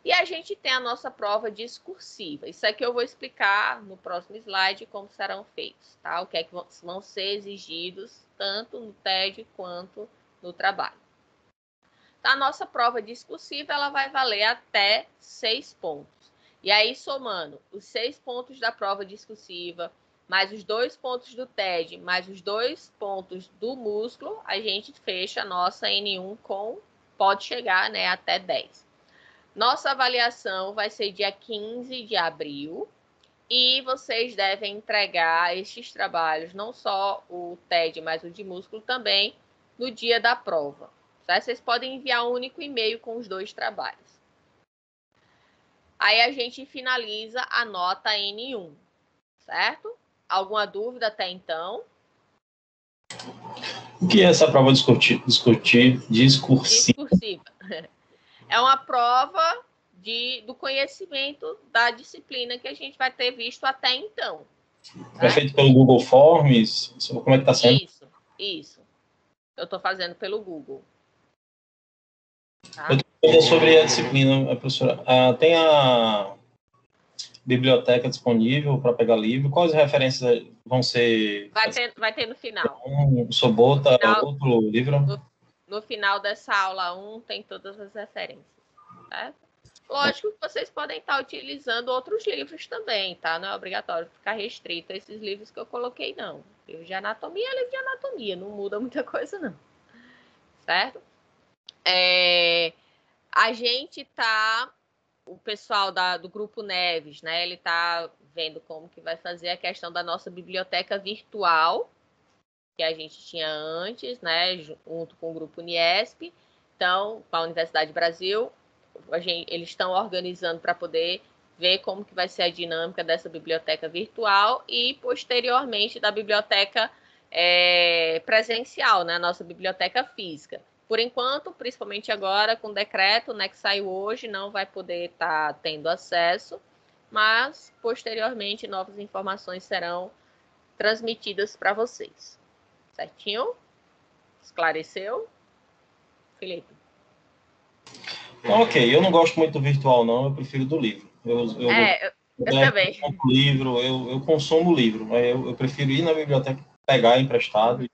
E a gente tem a nossa prova discursiva. Isso aqui eu vou explicar no próximo slide como serão feitos, tá? O que é que vão ser exigidos tanto no TED quanto no trabalho. Então, a nossa prova discursiva ela vai valer até 6 pontos. E aí, somando os 6 pontos da prova discursiva, mais os 2 pontos do TED, mais os 2 pontos do músculo, a gente fecha a nossa N1 pode chegar, né, até 10. Nossa avaliação vai ser dia 15 de abril e vocês devem entregar estes trabalhos, não só o TED, mas o de músculo também, no dia da prova. Certo? Vocês podem enviar um único e-mail com os 2 trabalhos. Aí a gente finaliza a nota N1, certo? Alguma dúvida até então? O que é essa prova discursiva? Discursiva. É uma prova do conhecimento da disciplina que a gente vai ter visto até então. É feito pelo Google Forms? Como é que está sendo? Isso. Eu estou fazendo pelo Google. Tá? Eu estou falando sobre a disciplina, professora. Tem a biblioteca disponível para pegar livro? Quais referências vão ser? Vai ter no final. Sobota, outro livro? No final dessa aula 1 tem todas as referências. Certo? Lógico que vocês podem estar utilizando outros livros também, tá? Não é obrigatório ficar restrito a esses livros que eu coloquei, não. Livro de anatomia é livro de anatomia, não muda muita coisa, não. Certo? A gente tá... O pessoal do Grupo Neves, né? Ele tá vendo como que vai fazer a questão da nossa biblioteca virtual, que a gente tinha antes, né? Junto com o Grupo Uniesp. Então, com a Universidade do Brasil... eles estão organizando para poder ver como que vai ser a dinâmica dessa biblioteca virtual e, posteriormente, da biblioteca presencial, né? Nossa biblioteca física. Por enquanto, principalmente agora, com o decreto, né, que saiu hoje, não vai poder estar tendo acesso, mas, posteriormente, novas informações serão transmitidas para vocês. Certinho? Esclareceu? Felipe? Ok, eu não gosto muito do virtual, não, eu prefiro do livro. Eu também. Eu consumo livro, mas eu prefiro ir na biblioteca, pegar emprestado.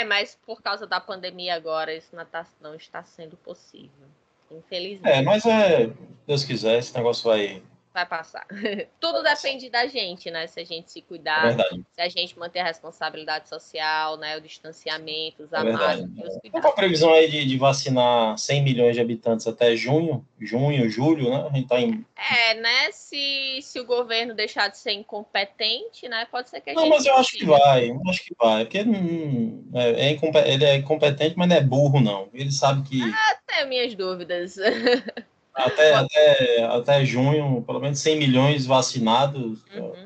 Mas por causa da pandemia agora, isso não está sendo possível, infelizmente. Mas se Deus quiser, esse negócio vai passar. Tudo depende da gente, né? Se a gente se cuidar, se a gente manter a responsabilidade social, né? O distanciamento, usar máscara. Qual a previsão aí de vacinar 100 milhões de habitantes até julho, né? A gente tá em... né? Se o governo deixar de ser incompetente, né? Pode ser que a gente... Não, mas eu acho que vai. Porque ele é incompetente, mas não é burro, não. Ele sabe que... Tenho minhas dúvidas. Até junho, pelo menos 100 milhões vacinados. Uhum.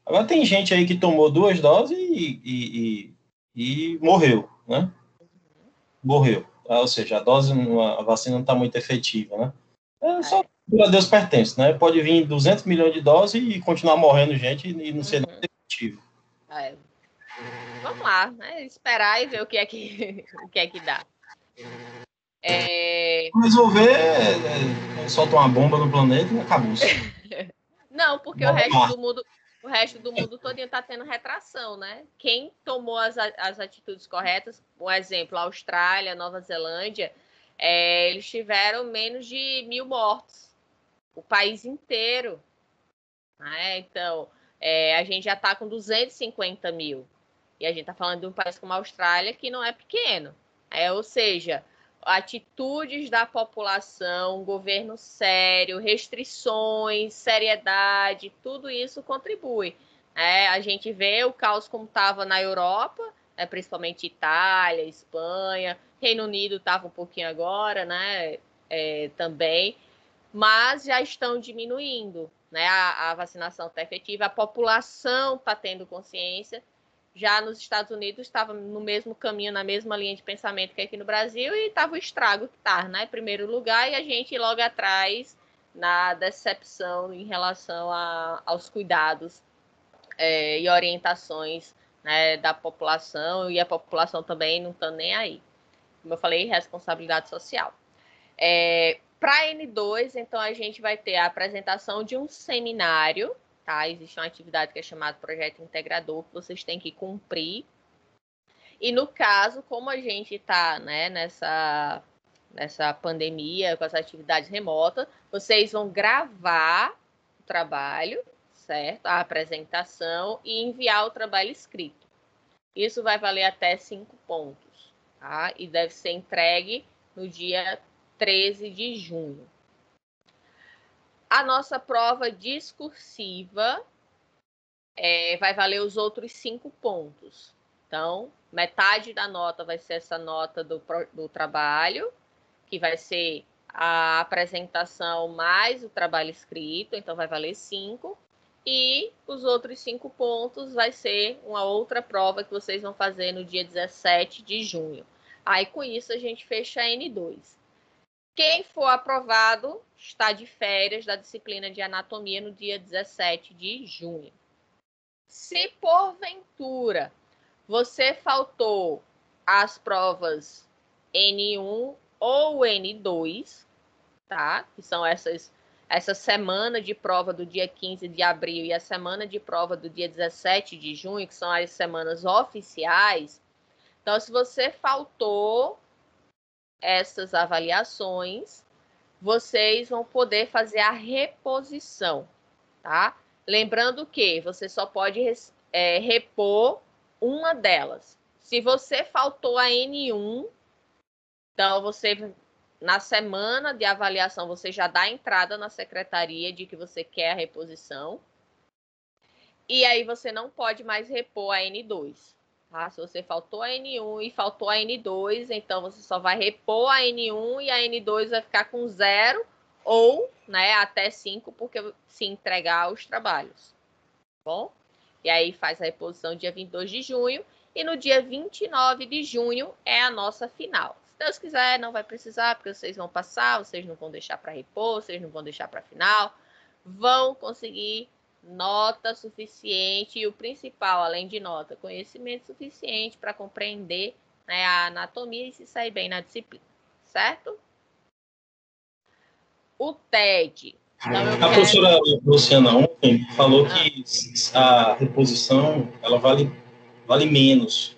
Agora tem gente aí que tomou 2 doses e morreu, né? Morreu. Ou seja, a vacina não está muito efetiva, né? Só a Deus pertence, né? Pode vir 200 milhões de doses e continuar morrendo gente e não ser nada efetivo. Vamos lá, né? Esperar e ver o que é que, o que é que dá. Resolver solta uma bomba no planeta e acabou. Não, porque o resto do mundo todinho está tendo retração, né? Quem tomou as atitudes corretas, por exemplo, a Austrália, Nova Zelândia, eles tiveram menos de 1.000 mortos. O país inteiro. Né? Então, a gente já está com 250 mil. E a gente está falando de um país como a Austrália, que não é pequeno. Ou seja, atitudes da população, governo sério, restrições, seriedade, tudo isso contribui. A gente vê o caos como estava na Europa, principalmente Itália, Espanha, Reino Unido estava um pouquinho agora, né? Também, mas já estão diminuindo, né? A vacinação está efetiva, a população está tendo consciência. Já nos Estados Unidos estava no mesmo caminho, na mesma linha de pensamento que aqui no Brasil, e estava o estrago que está, né? Em primeiro lugar, e a gente logo atrás na decepção em relação aos cuidados e orientações, né, da população, e a população também não está nem aí. Como eu falei, responsabilidade social. Para N2, então, a gente vai ter a apresentação de um seminário. Tá? Existe uma atividade que é chamada Projeto Integrador, que vocês têm que cumprir. E no caso, como a gente está, né, nessa pandemia, com as atividades remotas, vocês vão gravar o trabalho, certo? A apresentação e enviar o trabalho escrito. Isso vai valer até 5 pontos, tá? E deve ser entregue no dia 13 de junho. A nossa prova discursiva vai valer os outros 5 pontos. Então, metade da nota vai ser essa nota do trabalho, que vai ser a apresentação mais o trabalho escrito, então vai valer 5. E os outros 5 pontos vai ser uma outra prova que vocês vão fazer no dia 17 de junho. Aí, com isso, a gente fecha a N2. Quem for aprovado está de férias da disciplina de anatomia no dia 17 de junho. Se porventura você faltou as provas N1 ou N2, tá? Que são essa semana de prova do dia 15 de abril e a semana de prova do dia 17 de junho, que são as semanas oficiais. Então, se você faltou essas avaliações, vocês vão poder fazer a reposição, tá? Lembrando que você só pode repor uma delas. Se você faltou a N1, então você, na semana de avaliação, você já dá a entrada na secretaria de que você quer a reposição. E aí você não pode mais repor a N2. Tá? Se você faltou a N1 e faltou a N2, então você só vai repor a N1 e a N2 vai ficar com 0 ou, né, até 5, porque se entregar os trabalhos. Bom? E aí faz a reposição dia 22 de junho e no dia 29 de junho é a nossa final. Se Deus quiser, não vai precisar, porque vocês vão passar, vocês não vão deixar para repor, vocês não vão deixar para final, vão conseguir nota suficiente e o principal, além de nota, conhecimento suficiente para compreender, né, a anatomia e se sair bem na disciplina, certo? O TED. Então, a professora Luciana ontem falou que a reposição ela vale menos.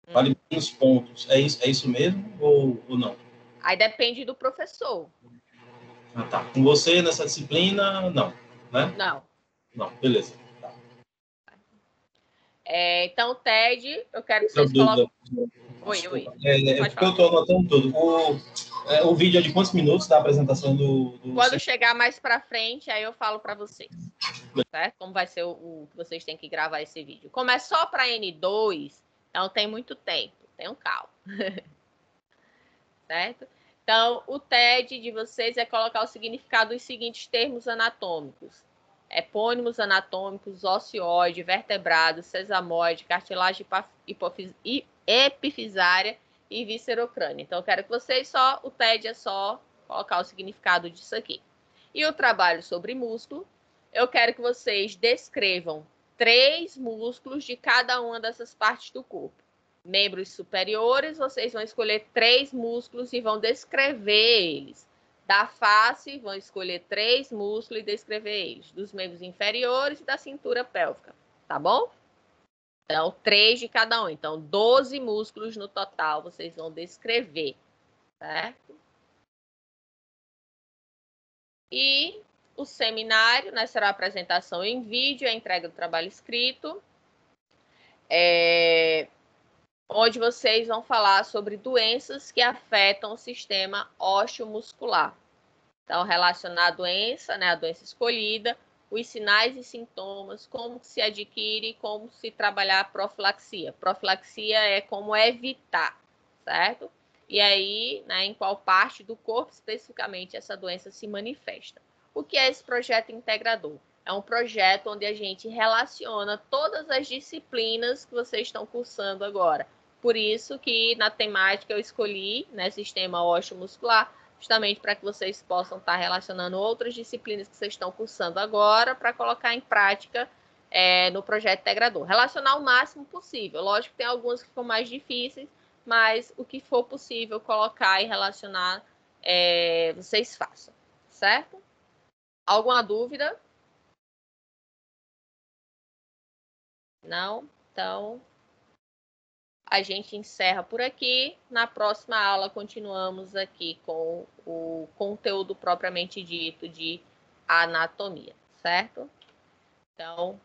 Vale menos pontos. É isso mesmo ou não? Aí depende do professor. Ah, tá. Com você nessa disciplina, não, né? Não. Não, beleza. Tá. Então, TED, eu quero que vocês coloquem... Oi. Porque eu estou anotando tudo. O vídeo é de quantos minutos da apresentação do... Quando chegar mais para frente, aí eu falo para vocês. Certo? Como vai ser o que vocês têm que gravar esse vídeo. Como é só para N2, então tem muito tempo. Tenham calma. Certo? Então, o TED de vocês é colocar o significado dos seguintes termos anatômicos: epônimos anatômicos, ocioide, vertebrado, sesamoide, cartilagem epifisária e viscerocrânio. Então, eu quero que vocês o TED é só colocar o significado disso aqui. E o trabalho sobre músculo, eu quero que vocês descrevam 3 músculos de cada uma dessas partes do corpo. Membros superiores, vocês vão escolher 3 músculos e vão descrever eles. Da face, vão escolher 3 músculos e descrever eles. Dos membros inferiores e da cintura pélvica, tá bom? Então, 3 de cada um. Então, 12 músculos no total vocês vão descrever, certo? E o seminário, né, será a apresentação em vídeo, a entrega do trabalho escrito, onde vocês vão falar sobre doenças que afetam o sistema osteomuscular. Então, relacionar a doença, né, a doença escolhida, os sinais e sintomas, como se adquire, como se trabalhar a profilaxia. Profilaxia é como evitar, certo? E aí, né, em qual parte do corpo especificamente essa doença se manifesta. O que é esse projeto integrador? É um projeto onde a gente relaciona todas as disciplinas que vocês estão cursando agora. Por isso que na temática eu escolhi, né, sistema osteomuscular, justamente para que vocês possam estar relacionando outras disciplinas que vocês estão cursando agora para colocar em prática no projeto integrador. Relacionar o máximo possível. Lógico que tem alguns que ficam mais difíceis, mas o que for possível colocar e relacionar, vocês façam, certo? Alguma dúvida? Não? Então, a gente encerra por aqui. Na próxima aula, continuamos aqui com o conteúdo propriamente dito de anatomia, certo? Então,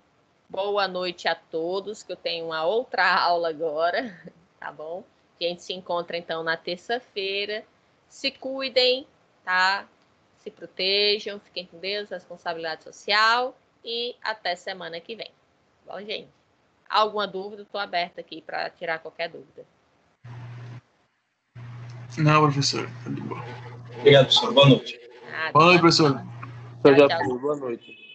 boa noite a todos, que eu tenho uma outra aula agora, tá bom? A gente se encontra, então, na terça-feira. Se cuidem, tá? Se protejam, fiquem com Deus, responsabilidade social e até semana que vem. Bom, gente? Alguma dúvida? Estou aberta aqui para tirar qualquer dúvida. Não, professor. Tá de boa. Obrigado, professor. Boa noite. Nada. Boa noite, professor. Eu já Tchau. fui. Boa noite.